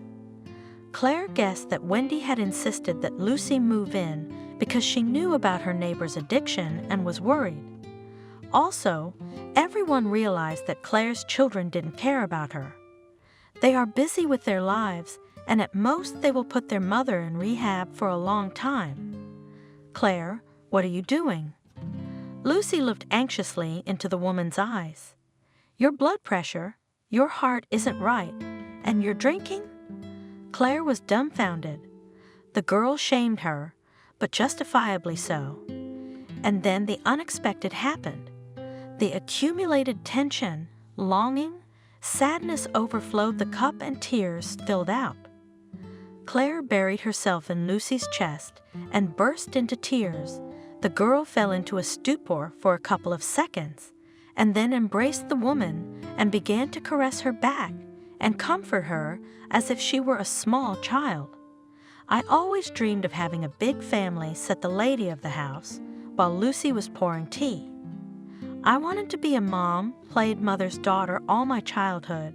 Claire guessed that Wendy had insisted that Lucy move in because she knew about her neighbor's addiction and was worried. Also, everyone realized that Claire's children didn't care about her. They are busy with their lives, and at most they will put their mother in rehab for a long time. "Claire, what are you doing?" Lucy looked anxiously into the woman's eyes. "Your blood pressure, your heart isn't right, and you're drinking?" Claire was dumbfounded. The girl shamed her, but justifiably so. And then the unexpected happened. The accumulated tension, longing, sadness overflowed the cup and tears spilled out. Claire buried herself in Lucy's chest and burst into tears. The girl fell into a stupor for a couple of seconds, and then embraced the woman and began to caress her back and comfort her as if she were a small child. I always dreamed of having a big family, said the lady of the house, while Lucy was pouring tea. I wanted to be a mom, played mother's daughter all my childhood,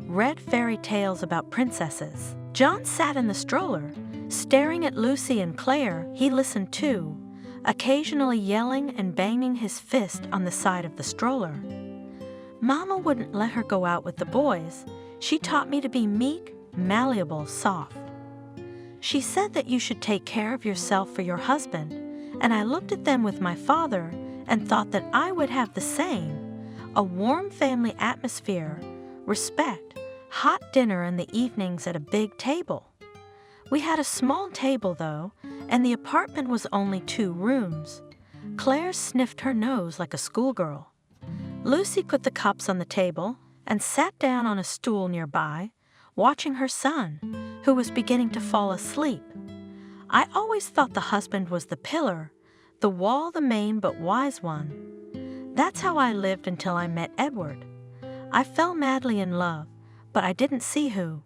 read fairy tales about princesses. John sat in the stroller, staring at Lucy and Claire. He listened too, occasionally yelling and banging his fist on the side of the stroller. Mama wouldn't let her go out with the boys. She taught me to be meek, malleable, soft. She said that you should take care of yourself for your husband, and I looked at them with my father and thought that I would have the same, a warm family atmosphere, respect, hot dinner in the evenings at a big table. We had a small table, though, and the apartment was only 2 rooms. Claire sniffed her nose like a schoolgirl. Lucy put the cups on the table and sat down on a stool nearby, watching her son, who was beginning to fall asleep. I always thought the husband was the pillar, the wall, the main but wise one. That's how I lived until I met Edward. I fell madly in love, but I didn't see who.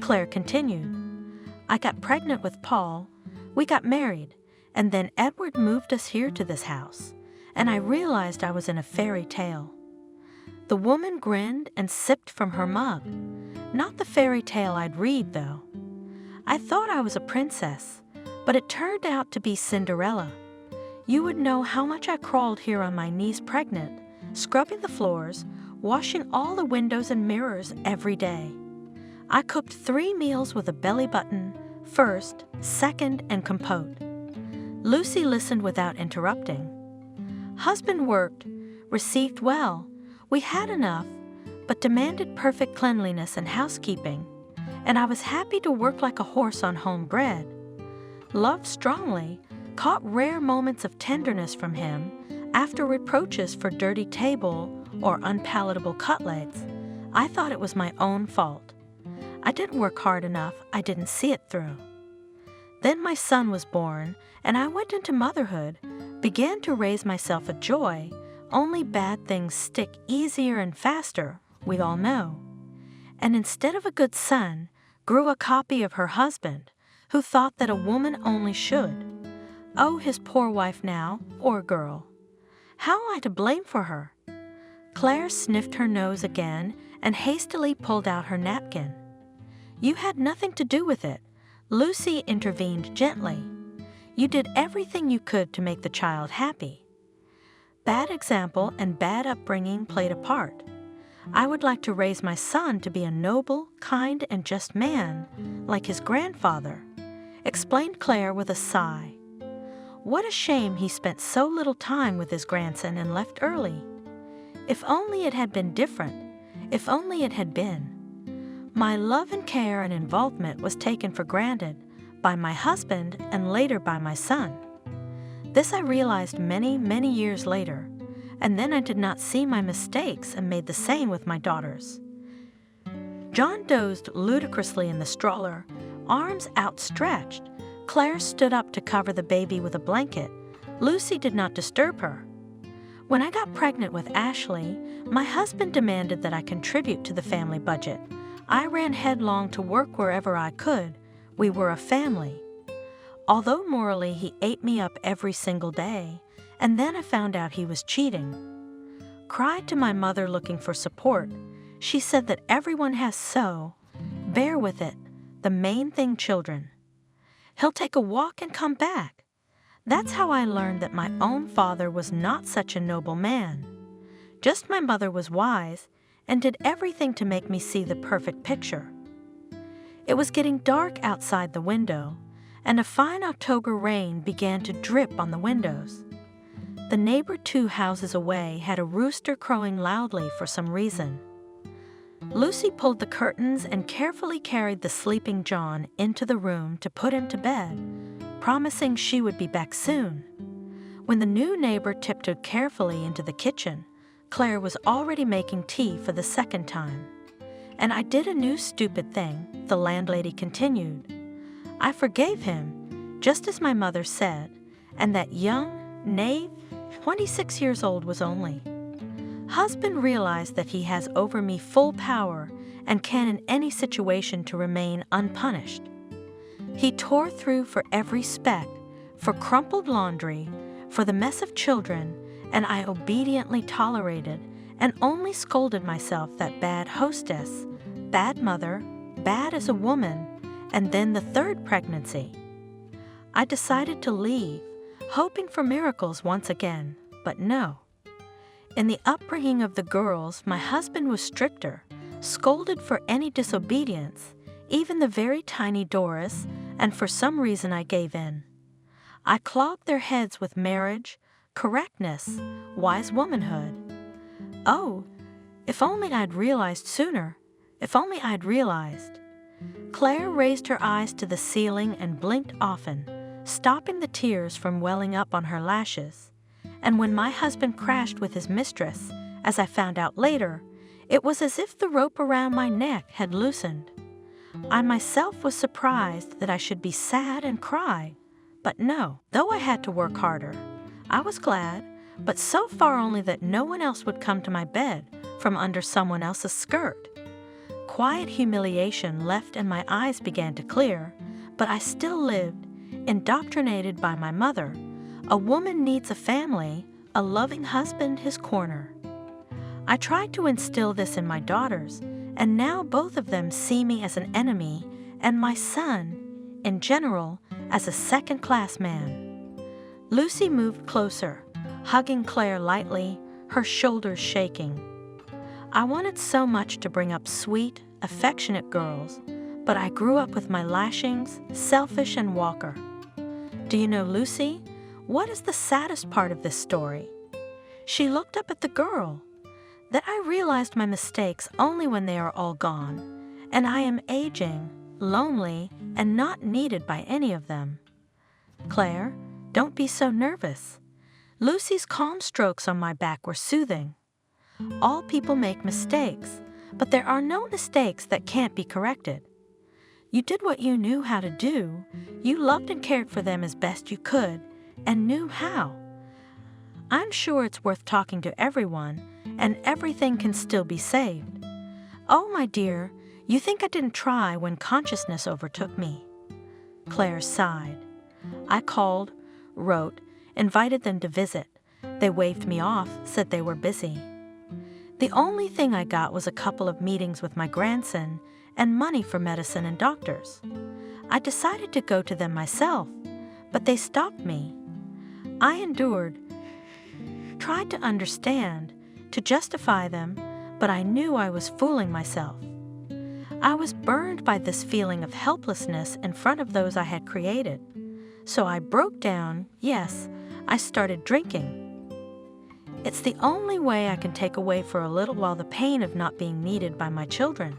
Claire continued. I got pregnant with Paul, we got married, and then Edward moved us here to this house, and I realized I was in a fairy tale. The woman grinned and sipped from her mug. Not the fairy tale I'd read, though. I thought I was a princess, but it turned out to be Cinderella. You would know how much I crawled here on my knees pregnant, scrubbing the floors, washing all the windows and mirrors every day. I cooked 3 meals with a belly button, first, second, and compote. Lucy listened without interrupting. Husband worked, received well. We had enough, but demanded perfect cleanliness and housekeeping, and I was happy to work like a horse on home bread. Loved strongly, caught rare moments of tenderness from him after reproaches for dirty table or unpalatable cutlets. I thought it was my own fault. I didn't work hard enough, I didn't see it through. Then my son was born, and I went into motherhood, began to raise myself a joy. Only bad things stick easier and faster, we all know. And instead of a good son, grew a copy of her husband, who thought that a woman only should. Oh, his poor wife now, or girl. How am I to blame for her? Claire sniffed her nose again and hastily pulled out her napkin. You had nothing to do with it, Lucy intervened gently. You did everything you could to make the child happy. Bad example and bad upbringing played a part. I would like to raise my son to be a noble, kind, and just man, like his grandfather, explained Claire with a sigh. What a shame he spent so little time with his grandson and left early. If only it had been different. If only it had been. My love and care and involvement was taken for granted by my husband and later by my son. This I realized many, many years later, and then I did not see my mistakes and made the same with my daughters. John dozed ludicrously in the stroller, arms outstretched. Claire stood up to cover the baby with a blanket. Lucy did not disturb her. When I got pregnant with Ashley, my husband demanded that I contribute to the family budget. I ran headlong to work wherever I could. We were a family. Although morally he ate me up every single day, and then I found out he was cheating. Cried to my mother looking for support. She said that everyone has so. Bear with it. The main thing, children. He'll take a walk and come back. That's how I learned that my own father was not such a noble man. Just my mother was wise and did everything to make me see the perfect picture. It was getting dark outside the window, and a fine October rain began to drip on the windows. The neighbor 2 houses away had a rooster crowing loudly for some reason. Lucy pulled the curtains and carefully carried the sleeping John into the room to put him to bed, promising she would be back soon. When the new neighbor tiptoed carefully into the kitchen, Claire was already making tea for the second time. And I did a new stupid thing, the landlady continued. I forgave him, just as my mother said, and that young knave, 26 years old was only. Husband realized that he has over me full power and can in any situation to remain unpunished. He tore through for every speck, for crumpled laundry, for the mess of children, and I obediently tolerated and only scolded myself that bad hostess, bad mother, bad as a woman, and then the 3rd pregnancy. I decided to leave, hoping for miracles once again, but no. In the upbringing of the girls, my husband was stricter, scolded for any disobedience, even the very tiny Doris, and for some reason I gave in. I clogged their heads with marriage, correctness, wise womanhood. Oh, if only I'd realized sooner, if only I'd realized. Claire raised her eyes to the ceiling and blinked often, stopping the tears from welling up on her lashes. And when my husband crashed with his mistress, as I found out later, it was as if the rope around my neck had loosened. I myself was surprised that I should be sad and cry, but no, though I had to work harder. I was glad, but so far only that no one else would come to my bed from under someone else's skirt. Quiet humiliation left and my eyes began to clear, but I still lived, indoctrinated by my mother. A woman needs a family, a loving husband his corner. I tried to instill this in my daughters, and now both of them see me as an enemy, and my son, in general, as a second-class man. Lucy moved closer, hugging Claire lightly, her shoulders shaking. I wanted so much to bring up sweet, affectionate girls, but I grew up with my lashings, selfish and Walker. Do you know, Lucy? What is the saddest part of this story? She looked up at the girl. That I realized my mistakes only when they are all gone, and I am aging, lonely, and not needed by any of them. Claire, don't be so nervous. Lucy's calm strokes on my back were soothing. All people make mistakes, but there are no mistakes that can't be corrected. You did what you knew how to do. You loved and cared for them as best you could, and knew how. I'm sure it's worth talking to everyone, and everything can still be saved. Oh, my dear, you think I didn't try when consciousness overtook me. Claire sighed. I called, wrote, invited them to visit. They waved me off, said they were busy. The only thing I got was a couple of meetings with my grandson and money for medicine and doctors. I decided to go to them myself, but they stopped me. I endured, tried to understand, to justify them, but I knew I was fooling myself. I was burned by this feeling of helplessness in front of those I had created. So I broke down. Yes, I started drinking. It's the only way I can take away for a little while the pain of not being needed by my children.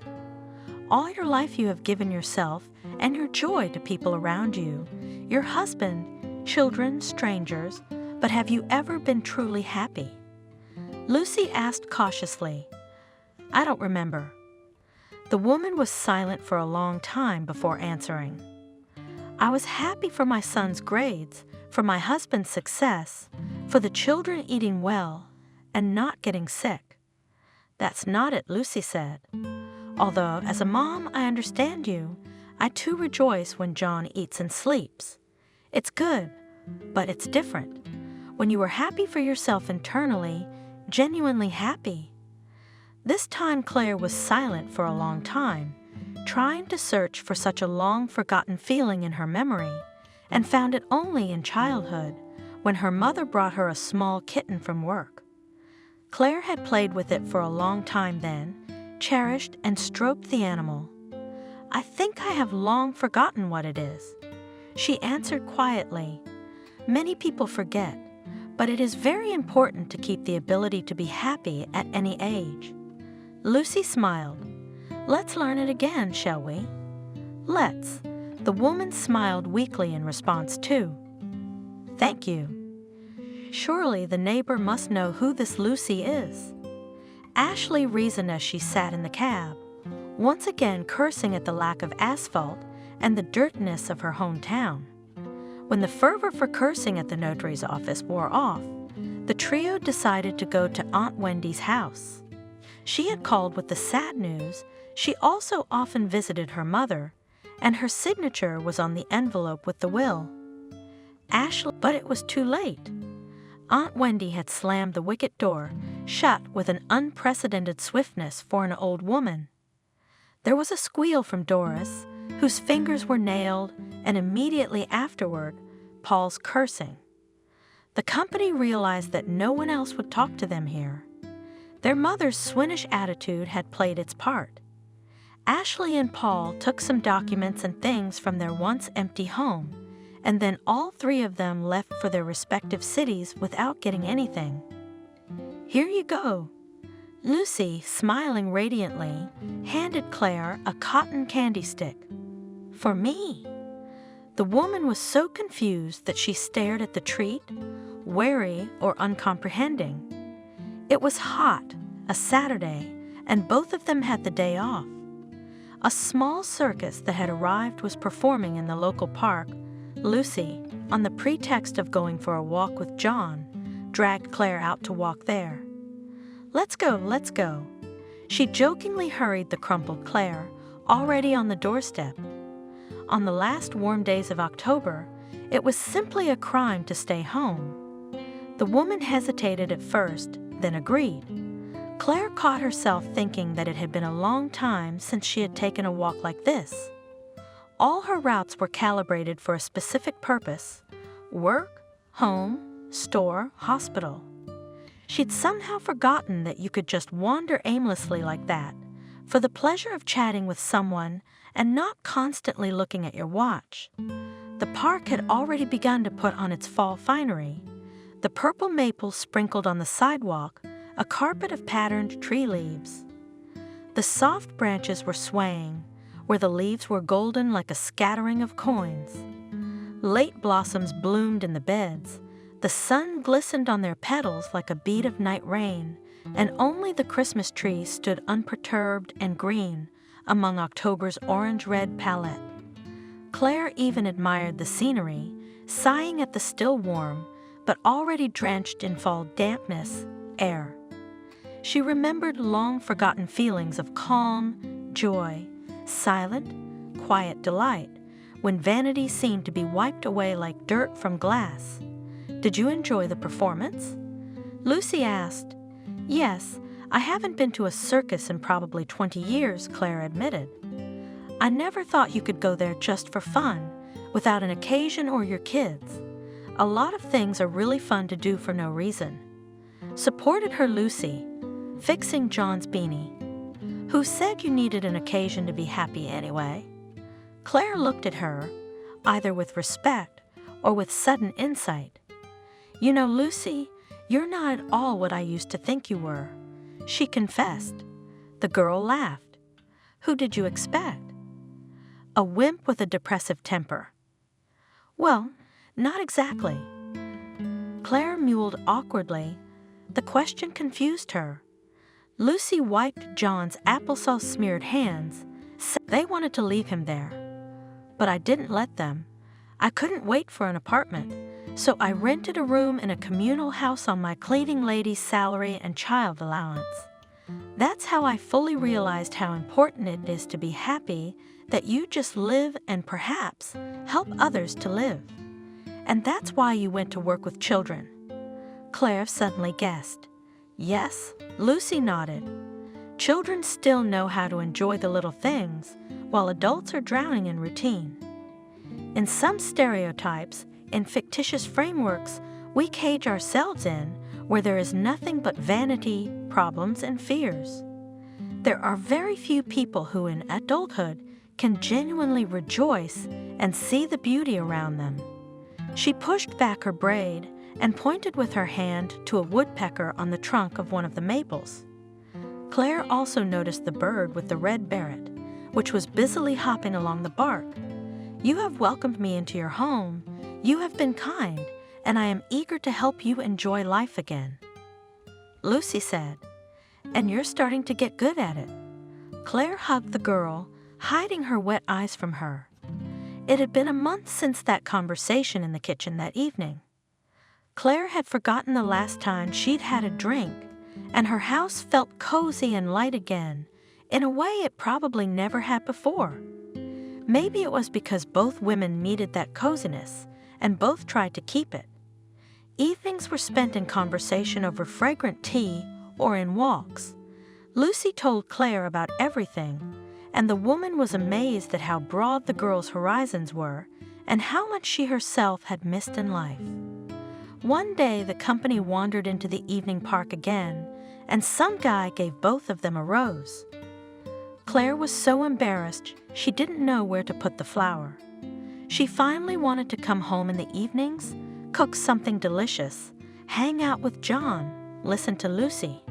All your life you have given yourself and your joy to people around you, your husband, children, strangers, but have you ever been truly happy? Lucy asked cautiously. I don't remember. The woman was silent for a long time before answering. I was happy for my son's grades, for my husband's success, for the children eating well and not getting sick. That's not it, Lucy said. Although, as a mom, I understand you. I too rejoice when John eats and sleeps. It's good, but it's different. When you are happy for yourself internally, genuinely happy. This time Claire was silent for a long time, trying to search for such a long-forgotten feeling in her memory, and found it only in childhood, when her mother brought her a small kitten from work. Claire had played with it for a long time then, cherished and stroked the animal. I think I have long forgotten what it is. She answered quietly. Many people forget, but it is very important to keep the ability to be happy at any age. Lucy smiled. Let's learn it again, shall we? Let's. The woman smiled weakly in response too. Thank you. Surely the neighbor must know who this Lucy is. Ashley reasoned as she sat in the cab, once again cursing at the lack of asphalt and the dirtiness of her hometown. When the fervor for cursing at the notary's office wore off, the trio decided to go to Aunt Wendy's house. She had called with the sad news she also often visited her mother, and her signature was on the envelope with the will. But it was too late. Aunt Wendy had slammed the wicket door shut with an unprecedented swiftness for an old woman. There was a squeal from Doris, whose fingers were nailed, and immediately afterward, Paul's cursing. The company realized that no one else would talk to them here. Their mother's swinish attitude had played its part. Ashley and Paul took some documents and things from their once empty home, and then all three of them left for their respective cities without getting anything. Here you go. Lucy, smiling radiantly, handed Claire a cotton candy stick. For me. The woman was so confused that she stared at the treat, wary or uncomprehending. It was hot, a Saturday, and both of them had the day off. A small circus that had arrived was performing in the local park. Lucy, on the pretext of going for a walk with John, dragged Claire out to walk there. Let's go, let's go. She jokingly hurried the crumpled Claire, already on the doorstep. On the last warm days of October, it was simply a crime to stay home. The woman hesitated at first, then agreed. Claire caught herself thinking that it had been a long time since she had taken a walk like this. All her routes were calibrated for a specific purpose: work, home, store, hospital. She'd somehow forgotten that you could just wander aimlessly like that, for the pleasure of chatting with someone and not constantly looking at your watch. The park had already begun to put on its fall finery. The purple maples sprinkled on the sidewalk a carpet of patterned tree leaves. The soft branches were swaying, where the leaves were golden like a scattering of coins. Late blossoms bloomed in the beds. The sun glistened on their petals like a bead of night rain, and only the Christmas trees stood unperturbed and green among October's orange-red palette. Claire even admired the scenery, sighing at the still warm, but already drenched in fall dampness, air. She remembered long-forgotten feelings of calm, joy, silent, quiet delight, when vanity seemed to be wiped away like dirt from glass. Did you enjoy the performance? Lucy asked. Yes, I haven't been to a circus in probably 20 years, Claire admitted. I never thought you could go there just for fun, without an occasion or your kids. A lot of things are really fun to do for no reason. Supported her Lucy, fixing John's beanie. Who said you needed an occasion to be happy anyway? Claire looked at her, either with respect or with sudden insight. "You know, Lucy, you're not at all what I used to think you were," she confessed. The girl laughed. "Who did you expect?" "A wimp with a depressive temper." "Well, not exactly." Claire mewed awkwardly. The question confused her. Lucy wiped John's applesauce-smeared hands. They wanted to leave him there. But I didn't let them. I couldn't wait for an apartment, so I rented a room in a communal house on my cleaning lady's salary and child allowance. That's how I fully realized how important it is to be happy, that you just live and perhaps help others to live. And that's why you went to work with children. Claire suddenly guessed. Yes, Lucy nodded. Children still know how to enjoy the little things, while adults are drowning in routine. In some stereotypes, in fictitious frameworks we cage ourselves in, where there is nothing but vanity, problems, and fears. There are very few people who in adulthood can genuinely rejoice and see the beauty around them. She pushed back her braid and pointed with her hand to a woodpecker on the trunk of one of the maples. Claire also noticed the bird with the red barret, which was busily hopping along the bark. "You have welcomed me into your home. You have been kind, and I am eager to help you enjoy life again." Lucy said, "And you're starting to get good at it." Claire hugged the girl, hiding her wet eyes from her. It had been a month since that conversation in the kitchen that evening. Claire had forgotten the last time she'd had a drink, and her house felt cozy and light again, in a way it probably never had before. Maybe it was because both women needed that coziness, and both tried to keep it. Evenings were spent in conversation over fragrant tea or in walks. Lucy told Claire about everything, and the woman was amazed at how broad the girl's horizons were and how much she herself had missed in life. One day the company wandered into the evening park again, and some guy gave both of them a rose. Claire was so embarrassed she didn't know where to put the flower. She finally wanted to come home in the evenings, cook something delicious, hang out with John, listen to Lucy.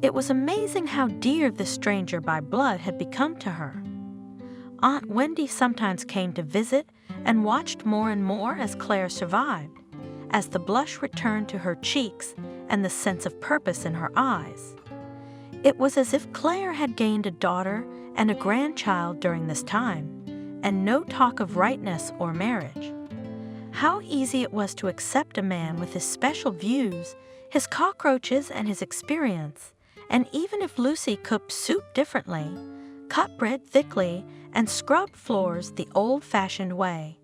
It was amazing how dear this stranger by blood had become to her. Aunt Wendy sometimes came to visit and watched more and more as Claire survived, as the blush returned to her cheeks and the sense of purpose in her eyes. It was as if Claire had gained a daughter and a grandchild during this time, and no talk of rightness or marriage. How easy it was to accept a man with his special views, his cockroaches, and his experience, and even if Lucy cooked soup differently, cut bread thickly, and scrubbed floors the old-fashioned way,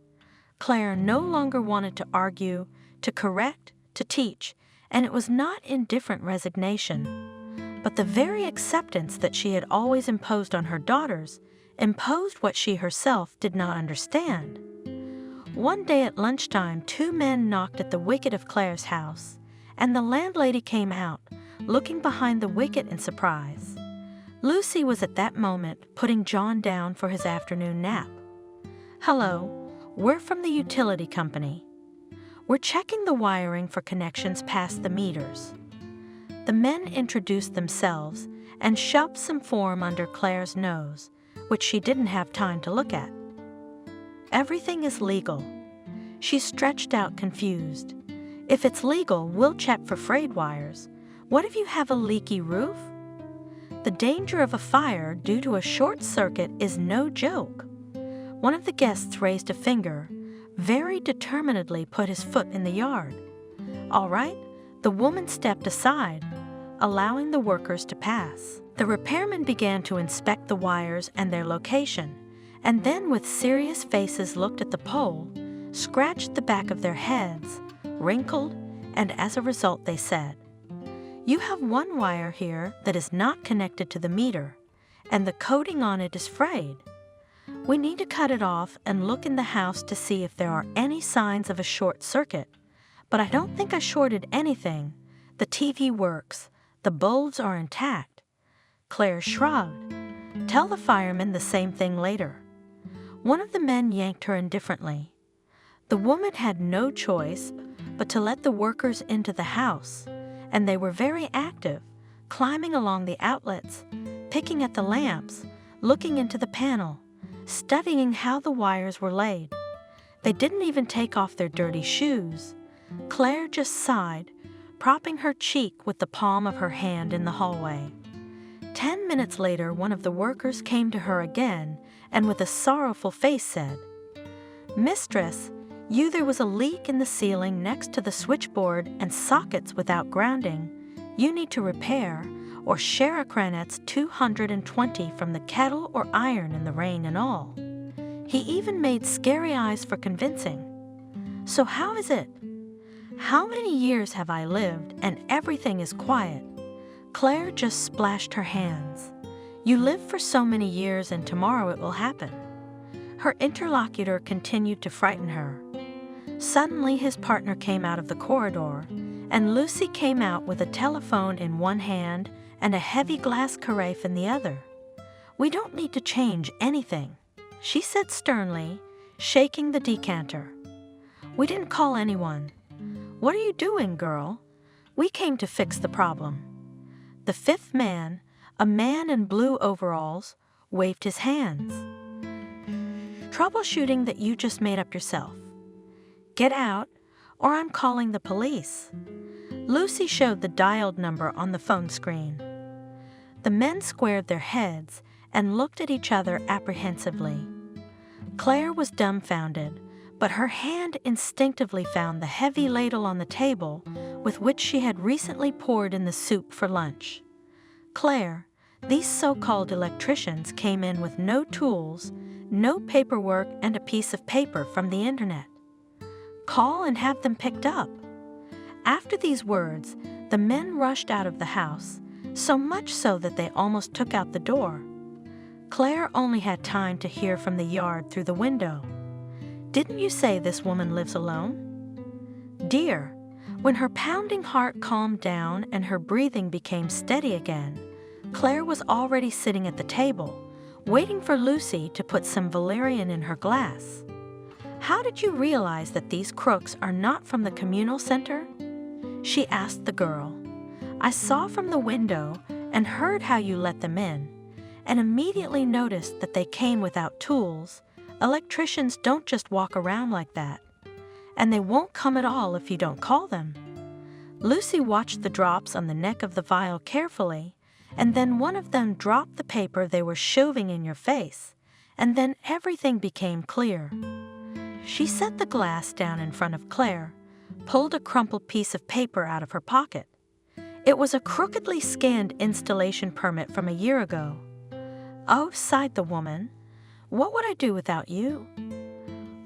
Claire no longer wanted to argue, to correct, to teach, and it was not indifferent resignation, but the very acceptance that she had always imposed on her daughters imposed what she herself did not understand. One day at lunchtime, two men knocked at the wicket of Claire's house, and the landlady came out, looking behind the wicket in surprise. Lucy was at that moment putting John down for his afternoon nap. "Hello, we're from the utility company. We're checking the wiring for connections past the meters." The men introduced themselves and shoved some form under Claire's nose, which she didn't have time to look at. "Everything is legal." She stretched out confused. "If it's legal, we'll check for frayed wires. What if you have a leaky roof?" The danger of a fire due to a short circuit is no joke. One of the guests raised a finger, very determinedly put his foot in the yard. "All right," the woman stepped aside, allowing the workers to pass. The repairmen began to inspect the wires and their location, and then with serious faces looked at the pole, scratched the back of their heads, wrinkled, and as a result they said, "You have one wire here that is not connected to the meter, and the coating on it is frayed. We need to cut it off and look in the house to see if there are any signs of a short circuit, but I don't think I shorted anything. The TV works. The bulbs are intact." Claire shrugged. "Tell the firemen the same thing later." One of the men yanked her indifferently. The woman had no choice but to let the workers into the house, and they were very active, climbing along the outlets, picking at the lamps, looking into the panel, studying how the wires were laid. They didn't even take off their dirty shoes. Claire just sighed, propping her cheek with the palm of her hand in the hallway. 10 minutes later, one of the workers came to her again and with a sorrowful face said, "Mistress, there was a leak in the ceiling next to the switchboard and sockets without grounding. You need to repair or share a kranets 220 from the kettle or iron in the rain and all." He even made scary eyes for convincing. "So how is it? How many years have I lived and everything is quiet?" Claire just splashed her hands. "You live for so many years and tomorrow it will happen." Her interlocutor continued to frighten her. Suddenly his partner came out of the corridor, and Lucy came out with a telephone in one hand and a heavy glass carafe in the other. "We don't need to change anything," she said sternly, shaking the decanter. "We didn't call anyone. What are you doing, girl? We came to fix the problem." The fifth man, a man in blue overalls, waved his hands. "Troubleshooting that you just made up yourself. Get out, or I'm calling the police." Lucy showed the dialed number on the phone screen. The men squared their heads and looked at each other apprehensively. Claire was dumbfounded, but her hand instinctively found the heavy ladle on the table with which she had recently poured in the soup for lunch. "Claire, these so-called electricians came in with no tools, no paperwork, and a piece of paper from the internet. Call and have them picked up." After these words, the men rushed out of the house, so much so that they almost took out the door. Claire only had time to hear from the yard through the window, "Didn't you say this woman lives alone?" Dear, when her pounding heart calmed down and her breathing became steady again, Claire was already sitting at the table, waiting for Lucy to put some valerian in her glass. "How did you realize that these crooks are not from the communal center?" she asked the girl. "I saw from the window and heard how you let them in, and immediately noticed that they came without tools. Electricians don't just walk around like that. And they won't come at all if you don't call them." Lucy watched the drops on the neck of the vial carefully, and then one of them dropped the paper they were shoving in your face, and then everything became clear. She set the glass down in front of Claire, pulled a crumpled piece of paper out of her pocket. It was a crookedly scanned installation permit from a year ago. "Oh," sighed the woman, "what would I do without you?"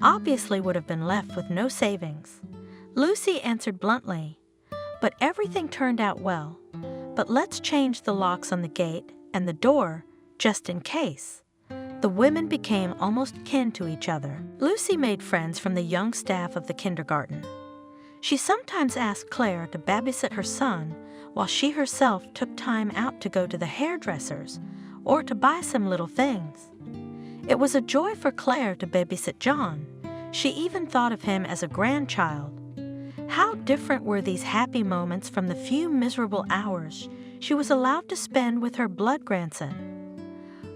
Obviously would have been left with no savings. Lucy answered bluntly, "But everything turned out well. But let's change the locks on the gate and the door, just in case." The women became almost kin to each other. Lucy made friends from the young staff of the kindergarten. She sometimes asked Claire to babysit her son while she herself took time out to go to the hairdresser's or to buy some little things. It was a joy for Claire to babysit John. She even thought of him as a grandchild. How different were these happy moments from the few miserable hours she was allowed to spend with her blood grandson.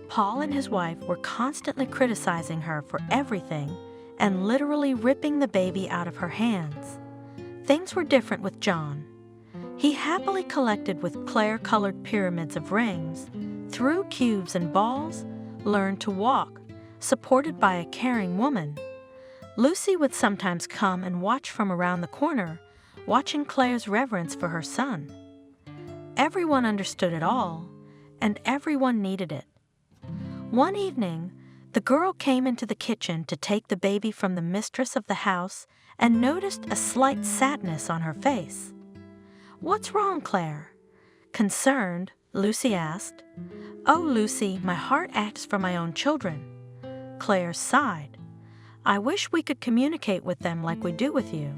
Paul and his wife were constantly criticizing her for everything and literally ripping the baby out of her hands. Things were different with John. He happily collected with Claire-colored pyramids of rings, threw cubes and balls, learned to walk, supported by a caring woman. Lucy would sometimes come and watch from around the corner, watching Claire's reverence for her son. Everyone understood it all, and everyone needed it. One evening, the girl came into the kitchen to take the baby from the mistress of the house and noticed a slight sadness on her face. "What's wrong, Claire?" Concerned, Lucy asked. "Oh, Lucy, my heart aches for my own children." Claire sighed. "I wish we could communicate with them like we do with you.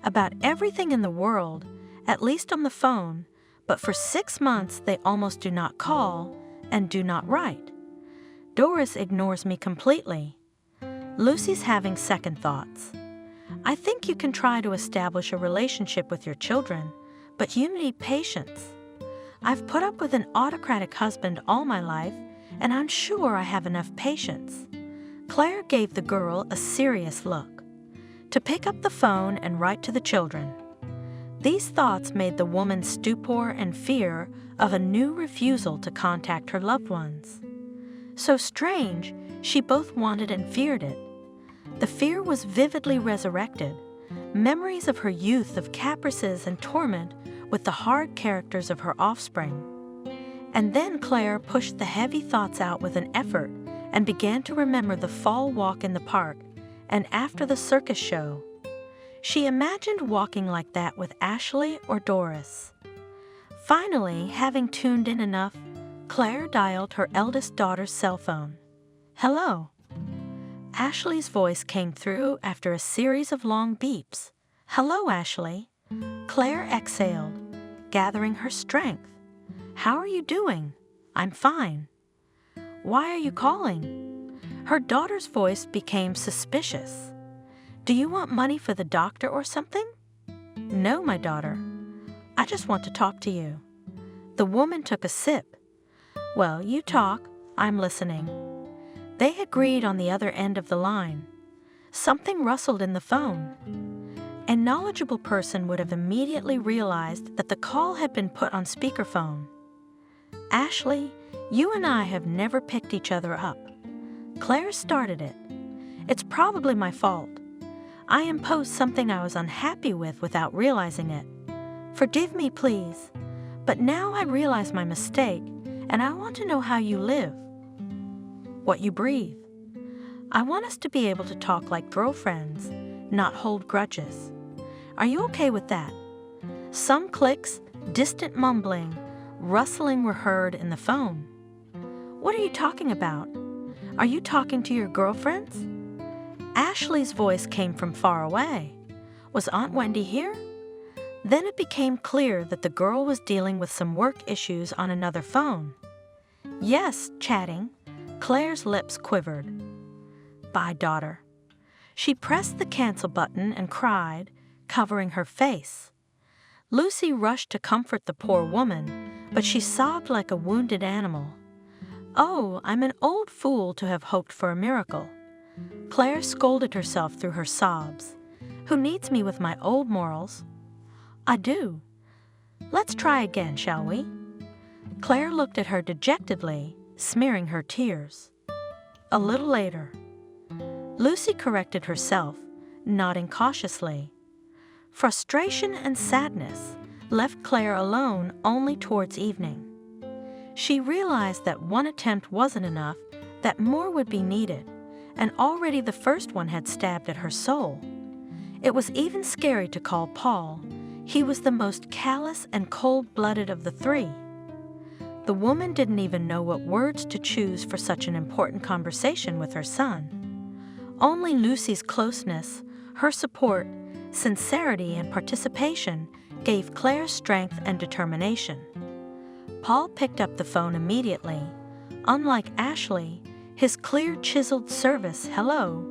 About everything in the world, at least on the phone, but for 6 months they almost do not call and do not write. Doris ignores me completely." Lucy's having second thoughts. think you can try to establish a relationship with your children, but you need patience. I've put up with an autocratic husband all my life, and I'm sure I have enough patience." Claire gave the girl a serious look. To pick up the phone and write to the children. These thoughts made the woman stupor and fear of a new refusal to contact her loved ones. So strange, she both wanted and feared it. The fear was vividly resurrected, memories of her youth of caprices and torment with the hard characters of her offspring. And then Claire pushed the heavy thoughts out with an effort and began to remember the fall walk in the park and after the circus show. She imagined walking like that with Ashley or Doris. Finally, having tuned in enough, Claire dialed her eldest daughter's cell phone. "Hello." Ashley's voice came through after a series of long beeps. "Hello, Ashley." Claire exhaled, gathering her strength. "How are you doing?" "I'm fine." "Why are you calling?" Her daughter's voice became suspicious. "Do you want money for the doctor or something?" "No, my daughter. I just want to talk to you." The woman took a sip. "Well, you talk. I'm listening." They agreed on the other end of the line. Something rustled in the phone. A knowledgeable person would have immediately realized that the call had been put on speakerphone. "Ashley, you and I have never picked each other up. Claire started it. It's probably my fault. I imposed something I was unhappy with without realizing it. Forgive me, please. But now I realize my mistake, and I want to know how you live. What you breathe. I want us to be able to talk like girlfriends, not hold grudges. Are you okay with that?" Some clicks, distant mumbling, rustling were heard in the phone. "What are you talking about? Are you talking to your girlfriends?" Ashley's voice came from far away. Was Aunt Wendy here? Then it became clear that the girl was dealing with some work issues on another phone. "Yes, chatting." Claire's lips quivered. "Bye, daughter." She pressed the cancel button and cried, covering her face. Lucy rushed to comfort the poor woman, but she sobbed like a wounded animal. "Oh, I'm an old fool to have hoped for a miracle." Claire scolded herself through her sobs. "Who needs me with my old morals?" "I do." "Let's try again, shall we?" Claire looked at her dejectedly, smearing her tears. A little later, Lucy corrected herself, nodding cautiously. Frustration and sadness left Claire alone only towards evening. She realized that one attempt wasn't enough, that more would be needed, and already the first one had stabbed at her soul. It was even scary to call Paul. He was the most callous and cold-blooded of the three. The woman didn't even know what words to choose for such an important conversation with her son. Only Lucy's closeness, her support, sincerity, and participation gave Claire strength and determination. Paul picked up the phone immediately. Unlike Ashley, his clear, chiseled service "hello"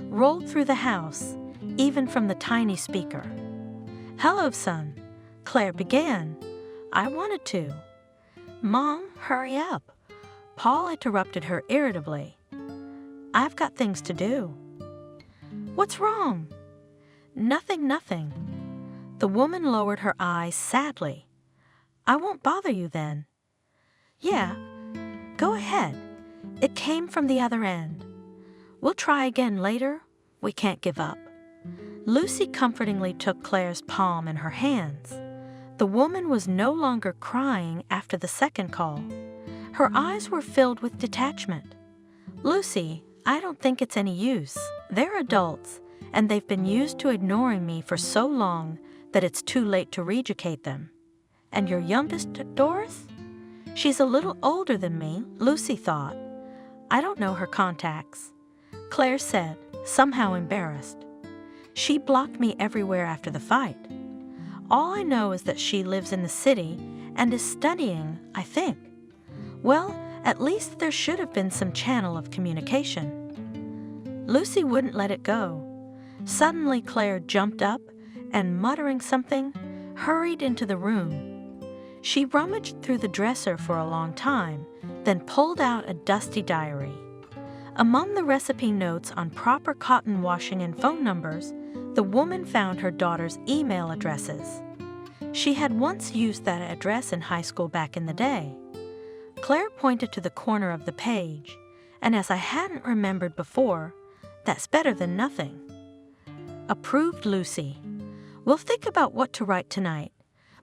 rolled through the house, even from the tiny speaker. "Hello, son," Claire began. "I wanted to." "Mom, hurry up." Paul interrupted her irritably. "I've got things to do." "What's wrong?" Nothing. The woman lowered her eyes sadly. "I won't bother you then." "Yeah, go ahead. It came from the other end. We'll try again later. We can't give up." Lucy comfortingly took Claire's palm in her hands. The woman was no longer crying after the second call. Her eyes were filled with detachment. "Lucy, I don't think it's any use. They're adults, and they've been used to ignoring me for so long that it's too late to re-educate them. And your youngest, Doris? She's a little older than me," Lucy thought. "I don't know her contacts," Claire said, somehow embarrassed. "She blocked me everywhere after the fight. All I know is that she lives in the city and is studying, I think. Well, at least there should have been some channel of communication." Lucy wouldn't let it go. Suddenly, Claire jumped up and, muttering something, hurried into the room. She rummaged through the dresser for a long time, then pulled out a dusty diary. Among the recipe notes on proper cotton washing and phone numbers, the woman found her daughter's email addresses. She had once used that address in high school back in the day. Claire pointed to the corner of the page, and as I hadn't remembered before, that's better than nothing. Approved, Lucy. We'll think about what to write tonight,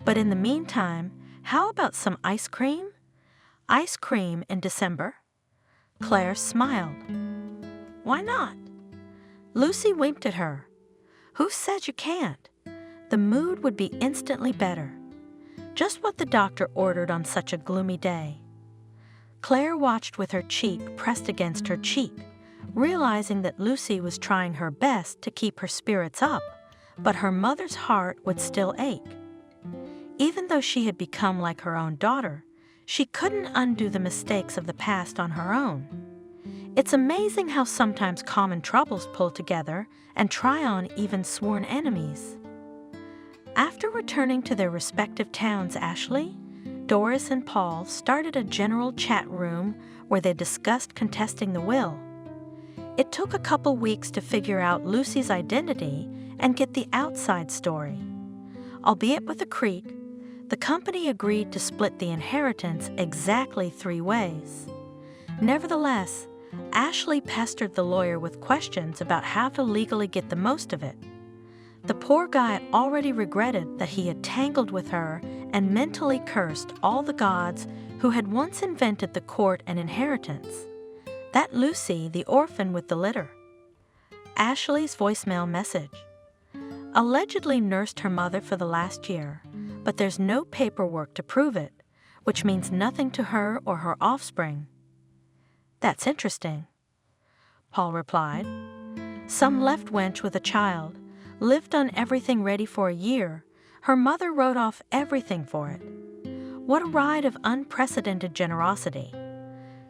but in the meantime, how about some ice cream? Ice cream in December? Claire smiled. Why not? Lucy winked at her. Who said you can't? The mood would be instantly better. Just what the doctor ordered on such a gloomy day. Claire watched with her cheek pressed against her cheek, realizing that Lucy was trying her best to keep her spirits up, but her mother's heart would still ache. Even though she had become like her own daughter, she couldn't undo the mistakes of the past on her own. It's amazing how sometimes common troubles pull together and try on even sworn enemies. After returning to their respective towns, Ashley, Doris, and Paul started a general chat room where they discussed contesting the will. It took a couple weeks to figure out Lucy's identity and get the outside story. Albeit with a creak, the company agreed to split the inheritance exactly 3 ways. Nevertheless, Ashley pestered the lawyer with questions about how to legally get the most of it. The poor guy already regretted that he had tangled with her and mentally cursed all the gods who had once invented the court and inheritance. That Lucy, the orphan with the litter. Ashley's voicemail message. Allegedly nursed her mother for the last year, but there's no paperwork to prove it, which means nothing to her or her offspring. That's interesting. Paul replied. Some left wench with a child, lived on everything ready for a year. Her mother wrote off everything for it. What a ride of unprecedented generosity.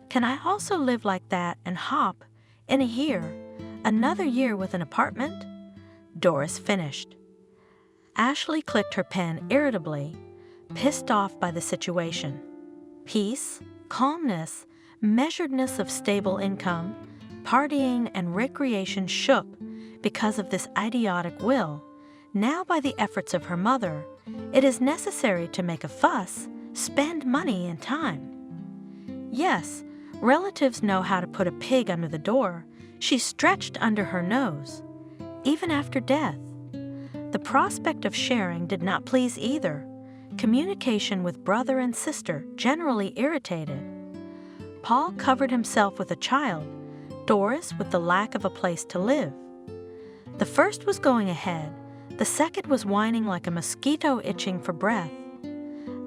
Can I also live like that and hop, in a year, another year with an apartment? Doris finished. Ashley clicked her pen irritably, pissed off by the situation. Peace, calmness, measuredness of stable income, partying and recreation shook because of this idiotic will. Now by the efforts of her mother, it is necessary to make a fuss, spend money and time. Yes, relatives know how to put a pig under the door. She stretched under her nose. Even after death. The prospect of sharing did not please either. Communication with brother and sister generally irritated. Paul covered himself with a child, Doris with the lack of a place to live. The first was going ahead, the second was whining like a mosquito itching for breath.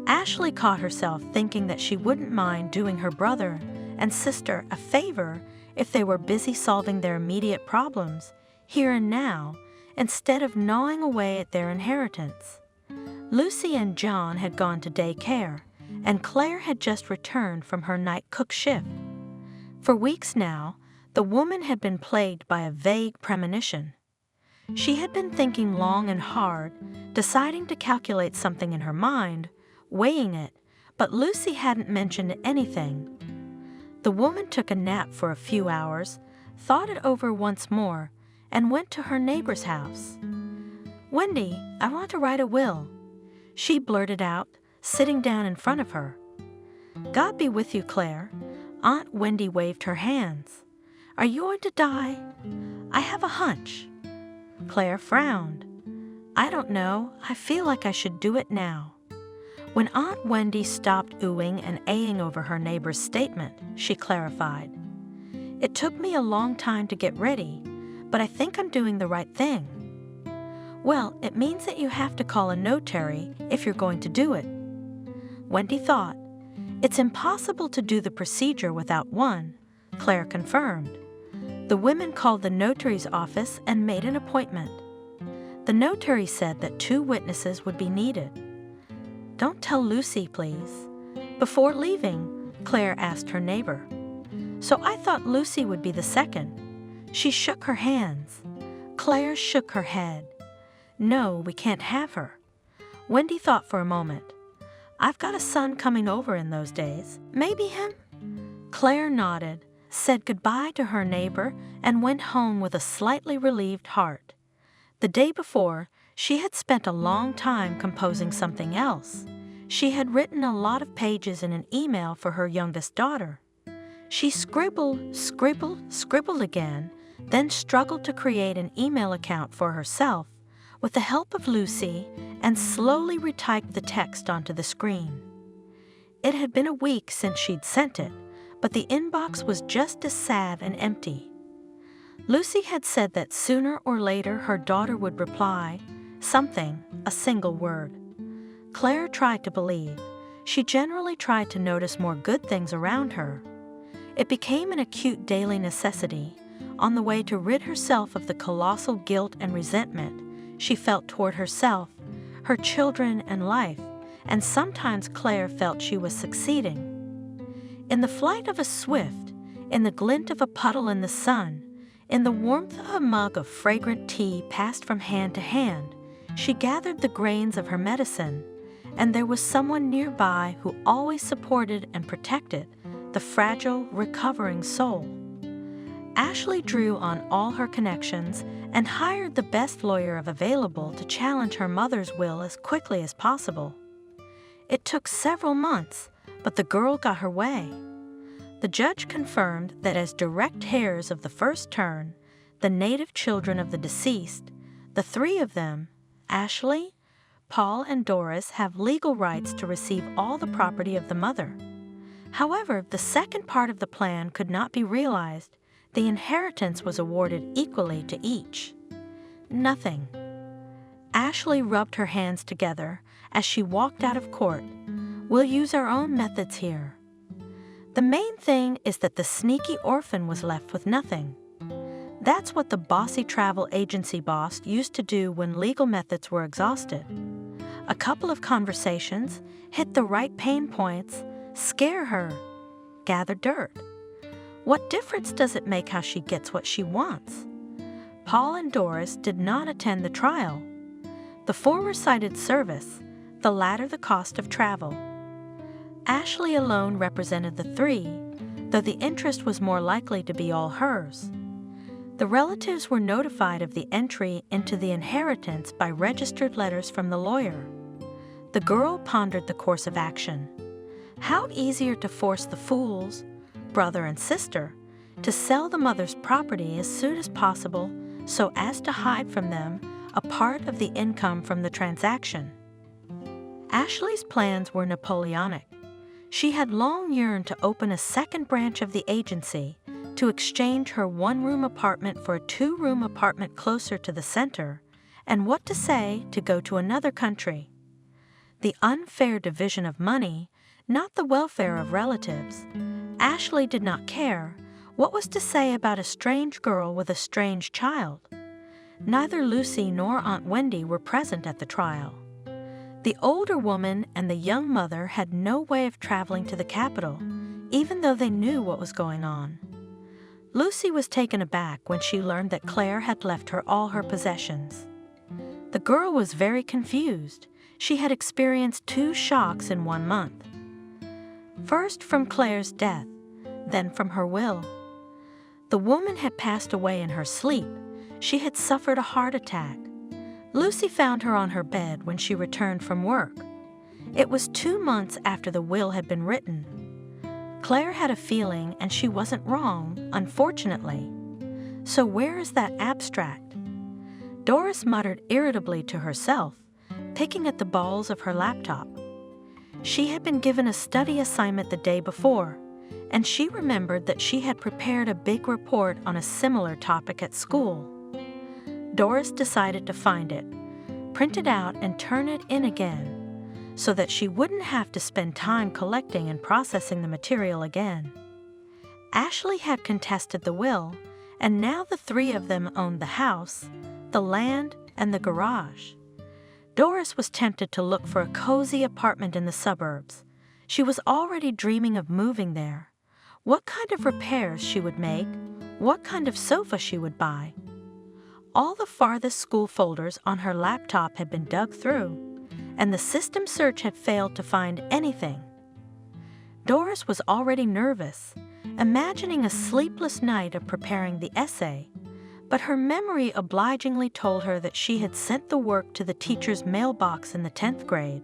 Ashley caught herself thinking that she wouldn't mind doing her brother and sister a favor if they were busy solving their immediate problems, here and now, instead of gnawing away at their inheritance. Lucy and John had gone to daycare, and Claire had just returned from her night cook shift. For weeks now, the woman had been plagued by a vague premonition. She had been thinking long and hard, deciding to calculate something in her mind, weighing it, but Lucy hadn't mentioned anything. The woman took a nap for a few hours, thought it over once more, and went to her neighbor's house. Wendy, I want to write a will, she blurted out, sitting down in front of her. God be with you, Claire. Aunt Wendy waved her hands. Are you going to die? I have a hunch. Claire frowned. I don't know. I feel like I should do it now. When Aunt Wendy stopped oohing and aing over her neighbor's statement, she clarified. It took me a long time to get ready, but I think I'm doing the right thing. Well, it means that you have to call a notary if you're going to do it. Wendy thought. It's impossible to do the procedure without one, Claire confirmed. The women called the notary's office and made an appointment. The notary said that 2 witnesses would be needed. Don't tell Lucy, please. Before leaving, Claire asked her neighbor. So I thought Lucy would be the second. She shook her hands. Claire shook her head. No, we can't have her. Wendy thought for a moment. I've got a son coming over in those days. Maybe him? Claire nodded, said goodbye to her neighbor, and went home with a slightly relieved heart. The day before, she had spent a long time composing something else. She had written a lot of pages in an email for her youngest daughter. She scribbled again, then struggled to create an email account for herself with the help of Lucy and slowly retyped the text onto the screen. It had been a week since she'd sent it, but the inbox was just as sad and empty. Lucy had said that sooner or later her daughter would reply, something, a single word. Claire tried to believe. She generally tried to notice more good things around her. It became an acute daily necessity, on the way to rid herself of the colossal guilt and resentment she felt toward herself, her children, and life, and sometimes Claire felt she was succeeding. In the flight of a swift, in the glint of a puddle in the sun, in the warmth of a mug of fragrant tea passed from hand to hand, she gathered the grains of her medicine, and there was someone nearby who always supported and protected the fragile, recovering soul. Ashley drew on all her connections and hired the best lawyer available to challenge her mother's will as quickly as possible. It took several months, but the girl got her way. The judge confirmed that as direct heirs of the first turn, the native children of the deceased, the three of them, Ashley, Paul, and Doris, have legal rights to receive all the property of the mother. However, the second part of the plan could not be realized. The inheritance was awarded equally to each. Nothing. Ashley rubbed her hands together as she walked out of court. We'll use our own methods here. The main thing is that the sneaky orphan was left with nothing. That's what the bossy travel agency boss used to do when legal methods were exhausted. A couple of conversations, hit the right pain points, scare her, gather dirt. What difference does it make how she gets what she wants? Paul and Doris did not attend the trial. The former cited service, the latter the cost of travel. Ashley alone represented the three, though the interest was more likely to be all hers. The relatives were notified of the entry into the inheritance by registered letters from the lawyer. The girl pondered the course of action. How easier to force the fools, brother and sister, to sell the mother's property as soon as possible so as to hide from them a part of the income from the transaction. Ashley's plans were Napoleonic. She had long yearned to open a second branch of the agency, to exchange her one-room apartment for a two-room apartment closer to the center, and what to say to go to another country. The unfair division of money, not the welfare of relatives. Ashley did not care. What was to say about a strange girl with a strange child? Neither Lucy nor Aunt Wendy were present at the trial. The older woman and the young mother had no way of traveling to the capital, even though they knew what was going on. Lucy was taken aback when she learned that Claire had left her all her possessions. The girl was very confused. She had experienced 2 shocks in 1 month. First from Claire's death, then from her will. The woman had passed away in her sleep. She had suffered a heart attack. Lucy found her on her bed when she returned from work. It was 2 months after the will had been written. Claire had a feeling, and she wasn't wrong, unfortunately. So where is that abstract? Doris muttered irritably to herself, picking at the balls of her laptop. She had been given a study assignment the day before, and she remembered that she had prepared a big report on a similar topic at school. Doris decided to find it, print it out, and turn it in again, so that she wouldn't have to spend time collecting and processing the material again. Ashley had contested the will, and now the 3 of them owned the house, the land, and the garage. Doris was tempted to look for a cozy apartment in the suburbs. She was already dreaming of moving there. What kind of repairs she would make, what kind of sofa she would buy. All the farthest school folders on her laptop had been dug through, and the system search had failed to find anything. Doris was already nervous, imagining a sleepless night of preparing the essay, but her memory obligingly told her that she had sent the work to the teacher's mailbox in the 10th grade.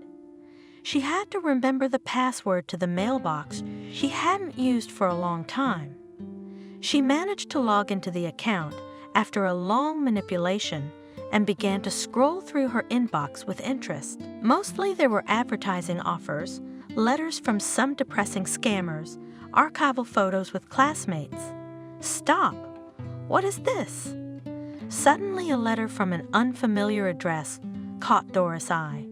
She had to remember the password to the mailbox she hadn't used for a long time. She managed to log into the account after a long manipulation and began to scroll through her inbox with interest. Mostly there were advertising offers, letters from some depressing scammers, archival photos with classmates. Stop! What is this? Suddenly a letter from an unfamiliar address caught Doris' eye.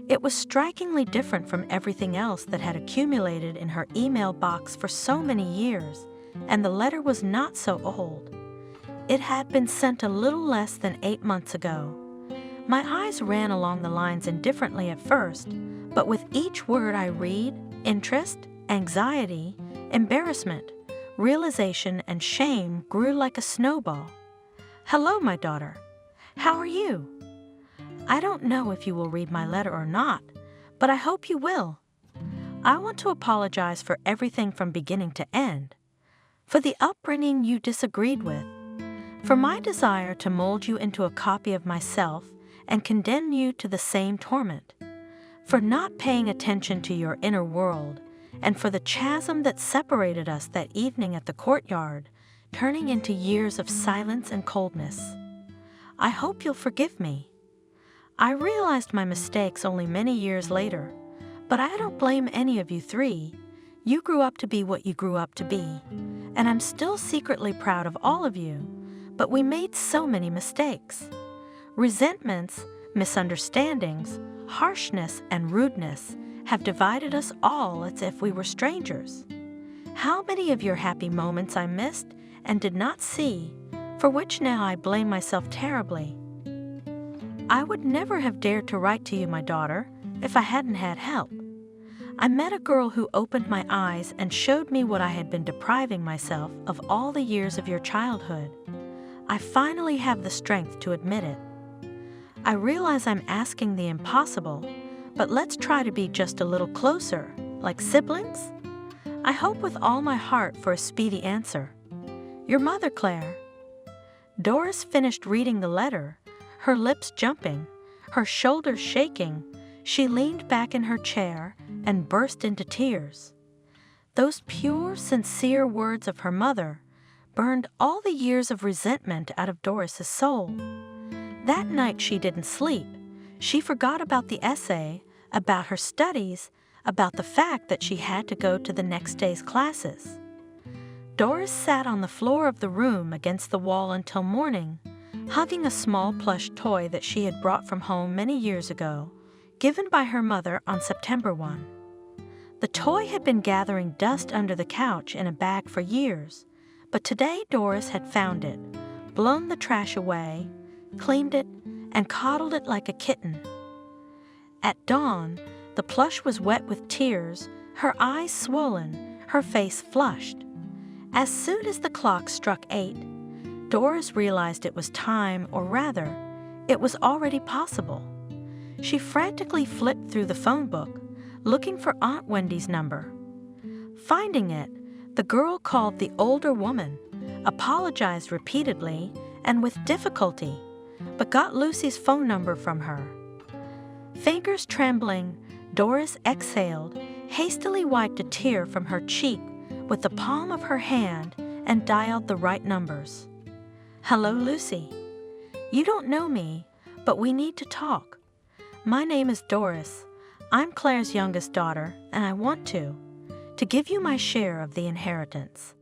It was strikingly different from everything else that had accumulated in her email box for so many years, and the letter was not so old. It had been sent a little less than 8 months ago. My eyes ran along the lines indifferently at first, but with each word I read, interest, anxiety, embarrassment, realization, and shame grew like a snowball. Hello, my daughter. How are you? I don't know if you will read my letter or not, but I hope you will. I want to apologize for everything from beginning to end, for the upbringing you disagreed with, for my desire to mold you into a copy of myself and condemn you to the same torment, for not paying attention to your inner world, and for the chasm that separated us that evening at the courtyard, turning into years of silence and coldness. I hope you'll forgive me. I realized my mistakes only many years later, but I don't blame any of you three. You grew up to be what you grew up to be, and I'm still secretly proud of all of you, but we made so many mistakes. Resentments, misunderstandings, harshness, and rudeness have divided us all as if we were strangers. How many of your happy moments I missed and did not see, for which now I blame myself terribly. I would never have dared to write to you, my daughter, if I hadn't had help. I met a girl who opened my eyes and showed me what I had been depriving myself of all the years of your childhood. I finally have the strength to admit it. I realize I'm asking the impossible, but let's try to be just a little closer, like siblings. I hope with all my heart for a speedy answer. Your mother, Claire. Doris finished reading the letter, her lips jumping, her shoulders shaking. She leaned back in her chair and burst into tears. Those pure, sincere words of her mother burned all the years of resentment out of Doris's soul. That night she didn't sleep. She forgot about the essay, about her studies, about the fact that she had to go to the next day's classes. Doris sat on the floor of the room against the wall until morning, hugging a small plush toy that she had brought from home many years ago, given by her mother on September 1. The toy had been gathering dust under the couch in a bag for years, but today Doris had found it, blown the trash away, cleaned it, and coddled it like a kitten. At dawn, the plush was wet with tears, her eyes swollen, her face flushed. As soon as the clock struck 8, Doris realized it was time, or rather, it was already possible. She frantically flipped through the phone book, looking for Aunt Wendy's number. Finding it, the girl called the older woman, apologized repeatedly and with difficulty, but got Lucy's phone number from her. Fingers trembling, Doris exhaled, hastily wiped a tear from her cheek with the palm of her hand, and dialed the right numbers. Hello, Lucy. You don't know me, but we need to talk. My name is Doris. I'm Claire's youngest daughter, and I want to give you my share of the inheritance.